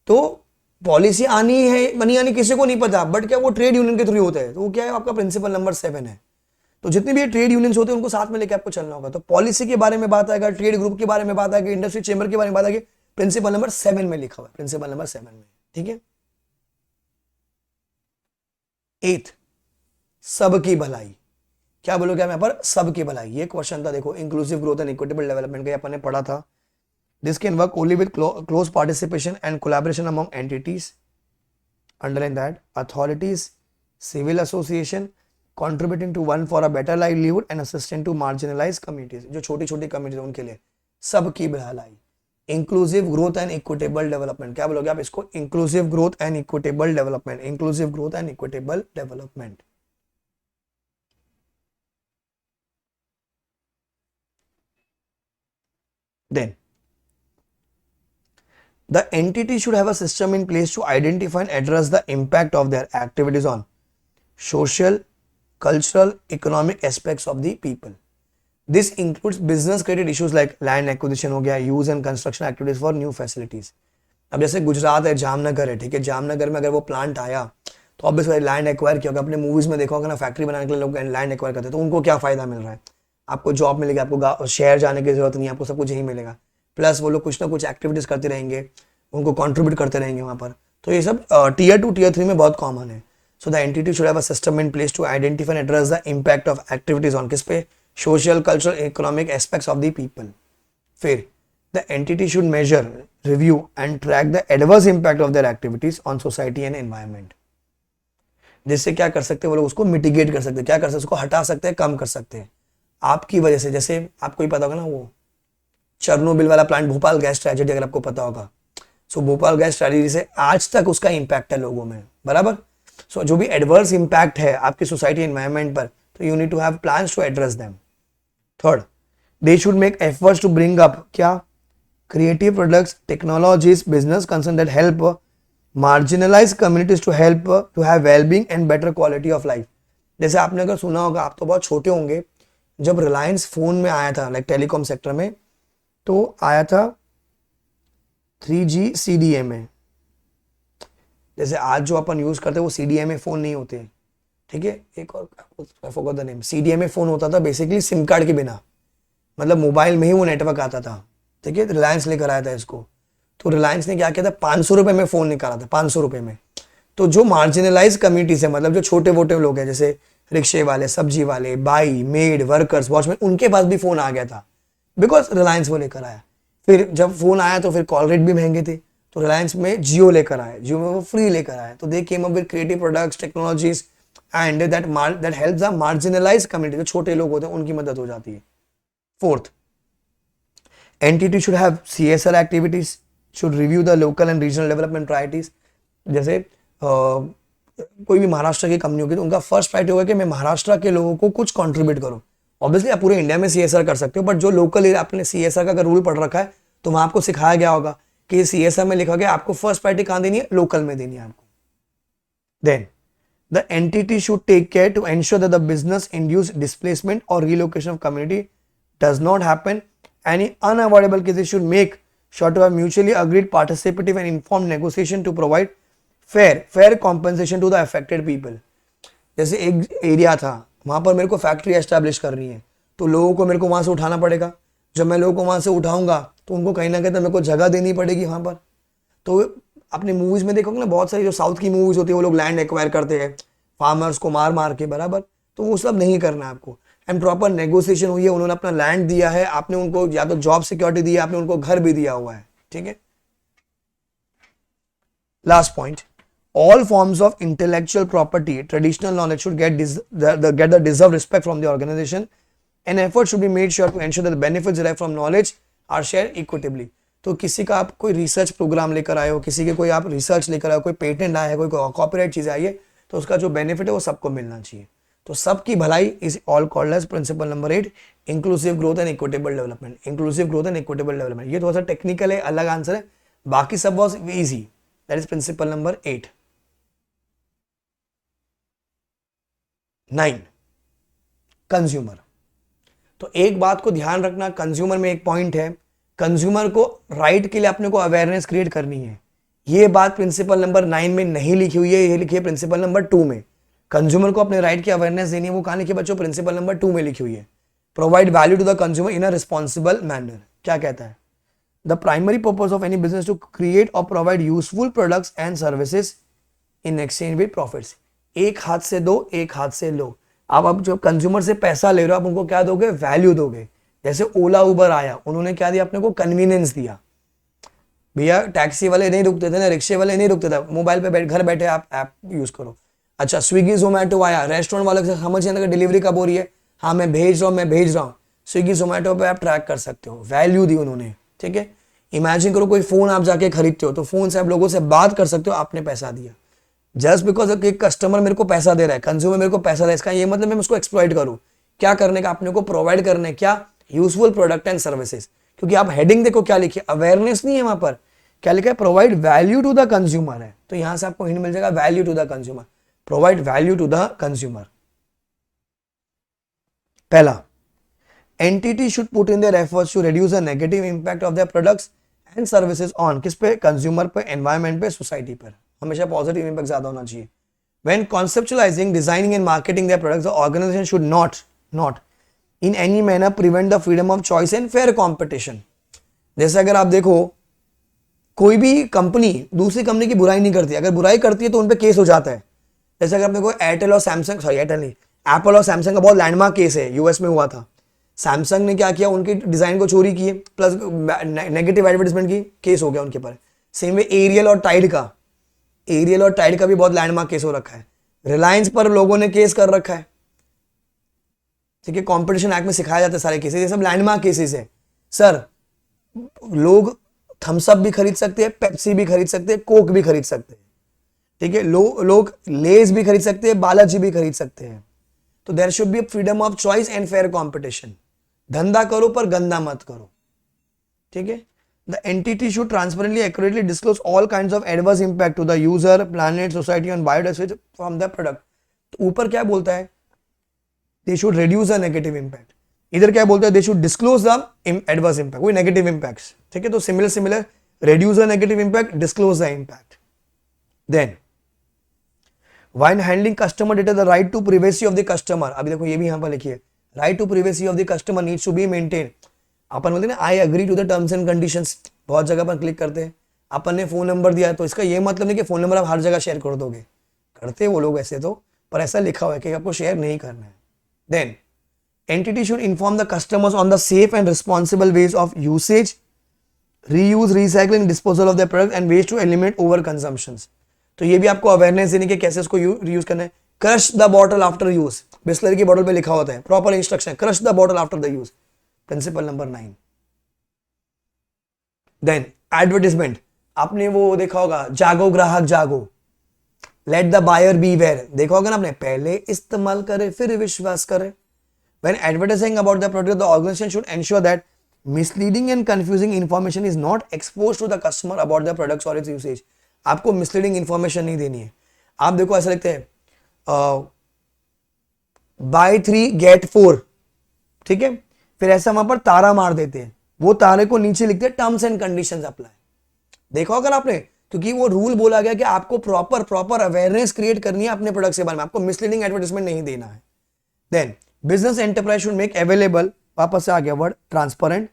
तो पॉलिसी आनी है बनी आनी किसी को नहीं पता, बट क्या वो ट्रेड यूनियन के थ्रू होता है। तो वो क्या है, आपका प्रिंसिपल नंबर 7 है। तो जितने भी ट्रेड यूनियंस होते हैं उनको साथ में लेकर आपको चलना होगा। तो पॉलिसी के बारे में बात आएगा, ट्रेड ग्रुप के बारे में बात आएगी, इंडस्ट्री चेंबर के बारे में बात आएगी, प्रिंसिपल नंबर 7 में लिखा हुआ है, प्रिंसिपल नंबर 7 में, ठीक है। 8 सबकी भलाई, क्या बोलोगे यहाँ पर, सबकी भलाई। ये क्वेश्चन था, देखो, inclusive growth and equitable development का अपन ने पढ़ा था। This can work only with close participation and collaboration among entities, underline that, authorities, civil association, contributing to one for a better livelihood and assisting to marginalized communities, जो छोटी छोटी community उनके लिए सबकी भलाई। Inclusive growth and equitable development, क्या बोलोगे आप इसको, inclusive growth and equitable development, inclusive growth and equitable development. Then the entity should have a system in place to identify and address the impact of their activities on social, cultural, economic aspects of the people. This includes business related issues like land acquisition हो गया, use and construction activities for new facilities. अब जैसे गुजरात है, जामनगर है, ठीक है, जामनगर में अगर वो प्लांट आया तो ऑब्वियसली लैंड एक्वायर किया होगा, अपने मूवीज में देखा होगा ना, फैक्ट्री बनाने के लिए लोग लैंड एक्वायर करते हैं, तो उनको क्या फायदा मिल रहा है, आपको जॉब मिलेगी, आपको शहर जाने की जरूरत नहीं है, आपको सब कुछ यही मिलेगा, प्लस वो लोग कुछ ना कुछ एक्टिविटीज करते रहेंगे, उनको कॉन्ट्रीब्यूट करते रहेंगे वहां पर। तो ये सब टीयर 2 टीयर 3 में बहुत कॉमन है। So the entity should have a system in place to identify and address the impact of activities on किस पे, social, cultural, economic aspects of the people. फिर the entity should measure, review and track the adverse impact of their activities on society and environment. जिससे क्या कर सकते हैं वो लोग, उसको मिटिगेट कर सकते हैं, क्या कर सकते हैं, उसको हटा सकते हैं, कम कर सकते हैं आपकी वजह से। जैसे आपको ही पता होगा ना, वो चेरनोबिल वाला प्लांट, भोपाल गैस ट्रेजेडी, अगर आपको पता होगा, सो भोपाल गैस ट्रेजेडी से आज तक उसका इंपैक्ट है लोगों में, बराबर। सो जो भी एडवर्स इंपैक्ट है आपकी सोसाइटी एनवायरनमेंट पर, तो you need to have plans to address them. Third, they should make efforts to bring up क्या, creative products, technologies, business concern that help marginalise communities to help to have wellbeing and better quality of life. जैसे आपने अगर सुना होगा, आप तो बहुत छोटे होंगे, जब रिलायंस फोन में आया था, लाइक टेलीकॉम सेक्टर में, तो आया था 3G CDMA। जैसे आज जो अपन यूज करते हैं वो CDMA फोन नहीं होते, ठीक है। एक और I forgot the name, CDMA phone होता था बेसिकली सिम कार्ड के बिना, मतलब मोबाइल में ही वो नेटवर्क आता था, ठीक है। रिलायंस लेकर आया था इसको। तो रिलायंस ने क्या किया था, 500 रुपए में फोन निकाला था, 500 रुपए में। तो जो मार्जिनलाइज कम्युनिटी से, मतलब जो छोटे मोटे लोग हैं, जैसे रिक्शे वाले, सब्जी वाले, बाई, मेड, वर्कर्स, वॉचमैन, उनके पास भी फोन आ गया था, बिकॉज रिलायंस वो लेकर आया। फिर जब फोन आया तो फिर कॉल रेट भी महंगे थे, तो रिलायंस में जियो लेकर आया, जियो में वो फ्री लेकर आया। तो they came up with creative products, technologies and that helps the marginalise community, जो छोटे लोग होते हैं उनकी मदद हो जाती है। Fourth, entity should have CSR activities, should review the local and regional development priorities. जैसे कोई भी महाराष्ट्र की कंपनी होगी तो उनका फर्स्ट प्रायोरिटी होगा कि मैं महाराष्ट्र के लोगों को कुछ कंट्रीब्यूट करूं। ऑब्वियसली आप पूरे इंडिया में CSR कर सकते हो, बट जो लोकल आपने CSR का अगर रूल पढ़ रखा है तो वहां आपको सिखाया गया होगा कि CSR में लिखा गया आपको फर्स्ट प्रायोरिटी कहां देनी है, लोकल में देनी है आपको। Then the entity should take care to ensure that the business induce displacement और relocation of community does not happen. Any unavoidable cases should make sure to have mutually agreed, participative and informed negotiation to provide fair compensation to the affected people। जैसे एक area था, वहां पर मेरे को factory establish करनी है, तो लोगों को मेरे को वहां से उठाना पड़ेगा। जब मैं लोगों को वहां से उठाऊंगा तो उनको कहीं ना कहीं तो मेरे को जगह देनी पड़ेगी वहां पर। तो अपने मूवीज में देखोगे ना, बहुत सारी जो साउथ की मूवीज होती है वो लोग लैंड एक्वायर करते हैं फार्मर्स को मार मार के, बराबर। तो वो सब नहीं करना है आपको, एंड प्रॉपर नेगोशिएशन हुई है, उन्होंने अपना लैंड दिया है, आपने उनको या तो जॉब सिक्योरिटी दी है, आपने उनको घर भी दिया हुआ है, ठीक है। Last point, all forms of intellectual property, traditional knowledge should get the deserved respect from the organization, and effort should be made sure to ensure that the benefits derived from knowledge are shared equitably। तो किसी का आप कोई research programme लेकर आए हो, किसी के कोई आप रिसर्च लेकर आए हो, कोई पेटेंट आया है, कोई कॉपीराइट चीज आई है, तो उसका जो बेनिफिट है वो सबको मिलना चाहिए। तो सबकी भलाई is all called as principle number 8, inclusive growth and equitable development. Inclusive growth and equitable development, ये थोड़ा सा टेक्निकल है, अलग आंसर है, बाकी सब was easy. That is principle number 8। 9, consumer. तो एक बात को ध्यान रखना, कंज्यूमर में एक पॉइंट है, कंज्यूमर को राइट के लिए अपने को अवेयरनेस क्रिएट करनी है। ये बात प्रिंसिपल नंबर 9 में नहीं लिखी हुई है, ये लिखी है प्रिंसिपल नंबर 2 में। कंज्यूमर को अपने राइट की अवेयरनेस देनी है, वो कहां लिखी है बच्चों, प्रिंसिपल नंबर 2 में लिखी हुई है। Provide value to the consumer in a responsible manner. क्या कहता है, the primary purpose of any business to create और provide useful products and services in exchange with profits. एक हाथ से दो, एक हाथ से लो। अब जो कंज्यूमर से पैसा ले रहे हो, आप उनको क्या दोगे, वैल्यू दोगे। जैसे ओला उबर आया, उन्होंने क्या दिया अपने को, कन्वीनियंस दिया। भैया टैक्सी वाले नहीं रुकते थे ना, रिक्शे वाले नहीं रुकते थे, मोबाइल पे घर बैठे आप ऐप यूज करो। अच्छा, स्विगी जोमेटो आया, रेस्टोरेंट वाले से समझ नहीं डिलीवरी कब हो रही है, हाँ मैं भेज रहा हूँ, स्विगी जोमेटो पे आप ट्रैक कर सकते हो, वैल्यू दी उन्होंने, ठीक है। इमेजिन करो कोई फोन आप जाके खरीदते हो, तो फोन से आप लोगों से बात कर सकते हो, आपने पैसा दिया। जस्ट बिकॉज एक कस्टमर मेरे को पैसा दे रहा है, कंज्यूमर मेरे को पैसा दे रहा है, इसका ये मतलब मैं उसको एक्सप्लॉइट करूं। क्या करने का, अपने को प्रोवाइड करने, क्या, यूजफुल प्रोडक्ट एंड सर्विसेज। क्योंकि आप हेडिंग देखो क्या लिखी है, अवेयरनेस नहीं है वहां पर, क्या लिखा है, provide value to the consumer है। तो यहां से आपको हिंट मिल जाएगा, value to the consumer, provide value to the consumer. पहला, entity should put in their efforts to reduce the negative impact of their products and services on, किस पे, कंज्यूमर पे, एनवायरमेंट पे, सोसाइटी पर। हमेशा पॉजिटिव इंपैक्ट ज्यादा होना चाहिए। When conceptualizing, designing and marketing their products, the organization should not in any manner prevent the freedom of choice and fair competition। जैसे अगर आप देखो, कोई भी कंपनी दूसरी कंपनी की बुराई नहीं करती, अगर बुराई करती है तो उन पे केस हो जाता है। जैसे अगर आपने कोई एयरटेल और सैमसंग, सॉरी एयरटेल नहीं, एप्पल और सैमसंग का बहुत लैंडमार्क केस है, यूएस में हुआ था। सैमसंग ने क्या किया, उनकी डिजाइन को चोरी की, प्लस नेगेटिव एडवर्टाइजमेंट की, केस हो गया उनके पर। सेम वे एरियल और टाइड का, एरियल और टाइड का भी बहुत लैंडमार्क केस हो रखा है। रिलायंस पर लोगों ने केस कर रखा है, ठीक है। कॉम्पिटिशन एक्ट में सिखाया जाता है सारे केसेस, ये सब लैंडमार्क केसेस है। सर, लोग थम्सअप भी खरीद सकते हैं, पेप्सी भी खरीद सकते हैं, कोक भी खरीद सकते हैं, ठीक है। लोग लेज भी खरीद सकते हैं, बालाजी भी खरीद सकते हैं। तो there should be freedom of choice and fair competition. धंधा करो पर गंदा मत करो, ठीक है। The entity should transparently accurately disclose all kinds of adverse impact to the user, planet, society and biodiversity from the product. तो ऊपर क्या बोलता है, they should reduce the negative impact, इधर क्या बोलता है, they should disclose the adverse impact, वही नेगेटिव इंपैक्ट्स, ठीक है। तो similar similar, reduce the negative impact, disclose the impact. Then while handling customer data, the right to privacy of the customer, अभी देखो ये भी यहां पर लिखिए, right to privacy of the customer needs to be maintain. अपन बोलते हैं ना I agree to the terms and conditions, बहुत जगह पर क्लिक करते हैं। अपन ने फोन नंबर दिया तो इसका ये मतलब नहीं कि फोन नंबर आप हर जगह शेयर कर दोगे, करते हैं वो लोग ऐसे तो, पर ऐसा लिखा हुआ है कि आपको शेयर नहीं करना है। Then entity should inform the customers on the safe and responsible ways of usage, reuse, recycling, disposal of the product and ways to eliminate over consumptions. तो ये भी आपको अवेयरनेस देने के कैसे इसको यूज करना है। Crush the bottle after use, Bisleri की बॉटल पे लिखा होता है proper instruction, crush the bottle after the use, principle number 9। Then advertisement, आपने वो देखा होगा, जागो ग्राहक जागो, let the buyer beware, देखा होगा ना आपने, पहले इस्तेमाल करे फिर विश्वास करे। When advertising about the product, the organization should ensure that misleading and confusing information is not exposed to the customer about the products or its usage. आपको misleading information नहीं देनी है। आप देखो ऐसा लिखते हैं बाय 3 गेट 4, ठीक है, फिर ऐसा वहां पर तारा मार देते हैं, वो तारे को नीचे लिखते हैं टर्म्स एंड कंडीशंस अप्लाई। देखा होगा आपने, क्योंकि वो रूल बोला गया कि आपको प्रॉपर प्रॉपर अवेयरनेस क्रिएट करनी है अपने प्रोडक्ट के बारे में, आपको मिसलीडिंग एडवर्टाइजमेंट नहीं देना है। Then business enterprise should make available, वापस से आ गया word, transparent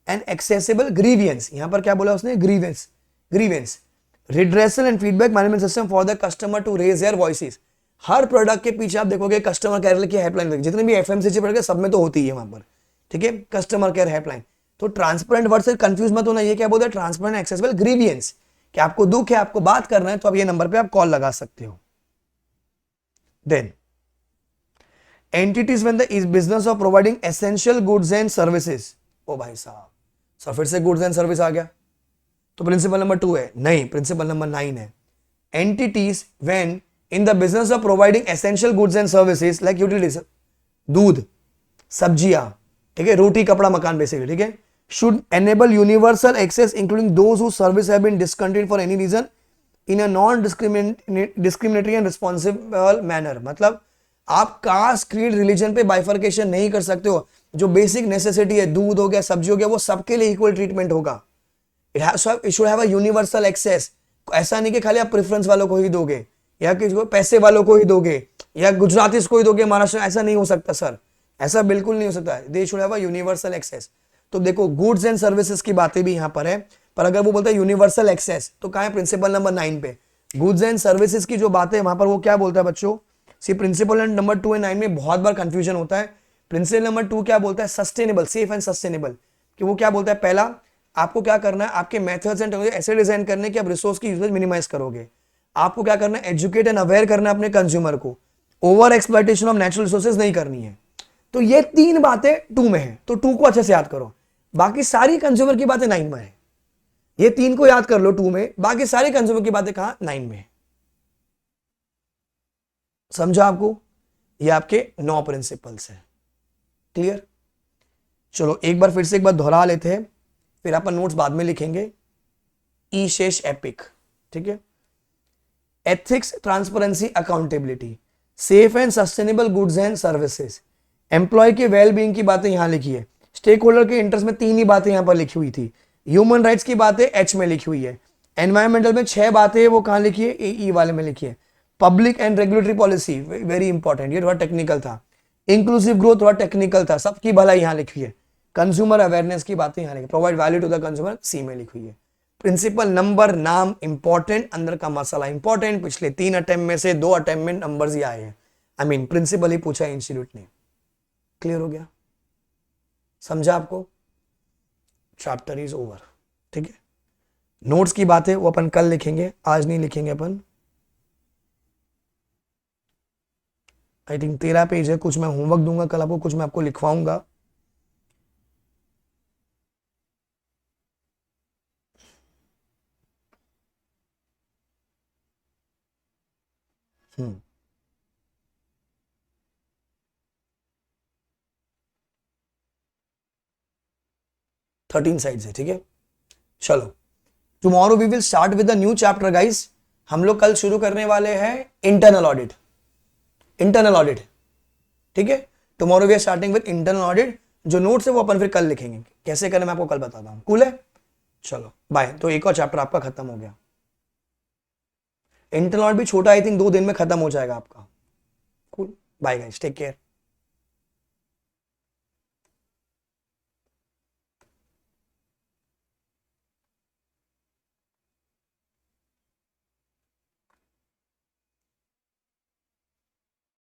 and accessible grievance, यहां पर क्या बोला उसने, grievance, grievance, redressal and feedback management system for the customer to raise their voices. हर प्रोडक्ट के पीछे आप देखोगे कस्टमर केयर की हेल्पलाइन, जितने भी एफएमसीजी प्रोडक्ट सब में तो होती है वहां पर, ठीक है, कस्टमर केयर हेल्पलाइन। तो ट्रांसपेरेंट वर्ड से कंफ्यूज मत होना, ये क्या बोलते हैं, ट्रांसपेरेंट एक्सेसिबल ग्रीवियंस, कि आपको दुख है, आपको बात करना है, तो आप ये नंबर पे आप कॉल लगा सकते हो। Then entities when the is business of providing essential goods and services, ओ भाई साहब, सर फिर से गुड्स एंड सर्विस आ गया, तो प्रिंसिपल नंबर 2 है, नहीं प्रिंसिपल नंबर 9 है। Entities when in the business of providing essential goods and services like utilities, दूध, सब्जियां, ठीक है, रोटी कपड़ा मकान बेसिकली, ठीक है, should enable universal access including those who service have been discontinued for any reason in a non discriminatory and responsible manner. मतलब आप कास्ट, क्रीड, रिलीजन पे बाइफर्केशन नहीं कर सकते हो, जो बेसिक नेसेसिटी है, दूध हो गया, सब्जी हो गया, वो सबके लिए इक्वल ट्रीटमेंट होगा। It should have a universal access, ऐसा नहीं कि खाली आप प्रेफरेंस वालों को ही दोगे, या किसी को पैसे वालों को ही दोगे, या गुजराती को ही दोगे, महाराष्ट्र, ऐसा नहीं हो सकता सर, ऐसा बिल्कुल नहीं हो सकता। They should have a universal access. तो देखो गुड्स एंड सर्विसेज की बातें भी यहां पर है, पर अगर वो बोलता है यूनिवर्सल एक्सेस, तो कहां है, प्रिंसिपल नंबर 9 पे। गुड्स एंड सर्विसेज की जो बातें वहां पर, वो क्या बोलता है बच्चों, सी प्रिंसिपल नंबर 2 एंड 9 में बहुत बार कंफ्यूजन होता है। प्रिंसिपल नंबर 2 क्या बोलता है, सस्टेनेबल, सेफ एंड सस्टेनेबल, कि वो क्या बोलता है, पहला आपको क्या करना है, आपके मेथड्स एंड टेक्नोलॉजी ऐसे डिजाइन करने कि आप रिसोर्स की यूजेज मिनिमाइज करोगे। आपको क्या करना है, एजुकेट एंड अवेयर करना है अपने कंज्यूमर को, over exploitation of natural resources नहीं करनी है। तो ये 3 बातें 2 में है, तो 2 को अच्छे से याद करो, बाकी सारी कंज्यूमर की बातें 9 में है। ये 3 को याद कर लो 2 में, बाकी सारी कंज्यूमर की बातें कहां, 9 में है। समझा आपको, ये आपके 9 प्रिंसिपल्स हैं। क्लियर, चलो एक बार फिर से एक बार दोहरा लेते हैं, फिर अपन नोट्स बाद में लिखेंगे। ई शेष एपिक, ठीक है, ethics, transparency, accountability, safe and sustainable goods and services, employee के वेल बीइंग की बातें यहां लिखी है, स्टेक होल्डर के इंटरेस्ट में 3 ही बातें यहां पर लिखी हुई थी, ह्यूमन राइट्स की बातें एच में लिखी हुई है, एनवायरमेंटल में 6 बातें वो कहां लिखी है, ई वाले में लिखी है, public and regulatory policy very important, ये थोड़ा टेक्निकल था, इंक्लूसिव ग्रोथ थोड़ा टेक्निकल था, सबकी भलाई यहां लिखी है, कंज्यूमर अवेयरनेस की बातें यहां लिखी, provide value to the consumer C में लिखी हुई है। प्रिंसिपल नंबर, नाम इंपॉर्टेंट, अंदर का मसाला इंपॉर्टेंट, पिछले 3 अटेम्प्ट में से 2 अटेम्प्ट में नंबर्स ही आए हैं, आई मीन प्रिंसिपल ही पूछा इंस्टीट्यूट ने। क्लियर हो गया, समझा आपको, चैप्टर इज ओवर, ठीक है। नोट्स की बातें वो अपन कल लिखेंगे, आज नहीं लिखेंगे अपन। आई थिंक 13 पेज है, कुछ मैं होमवर्क दूंगा कल आपको, कुछ मैं आपको लिखवाऊंगा। हम्म, 13 साइड्स है, ठीक है। चलो, tomorrow we will start with the new chapter guys. हम लोग कल शुरू करने वाले हैं इंटरनल ऑडिट, इंटरनल ऑडिट, ठीक है। Tomorrow we are starting with internal audit. जो नोट्स है वो अपन फिर कल लिखेंगे, कैसे करें मैं आपको कल बताता हूं, कूल है। चलो बाय। तो एक और चैप्टर आपका खत्म हो गया। इंटरनल ऑडिट भी छोटा, आई थिंक 2 दिन में खत्म हो जाएगा आपका। Cool, bye guys, take care.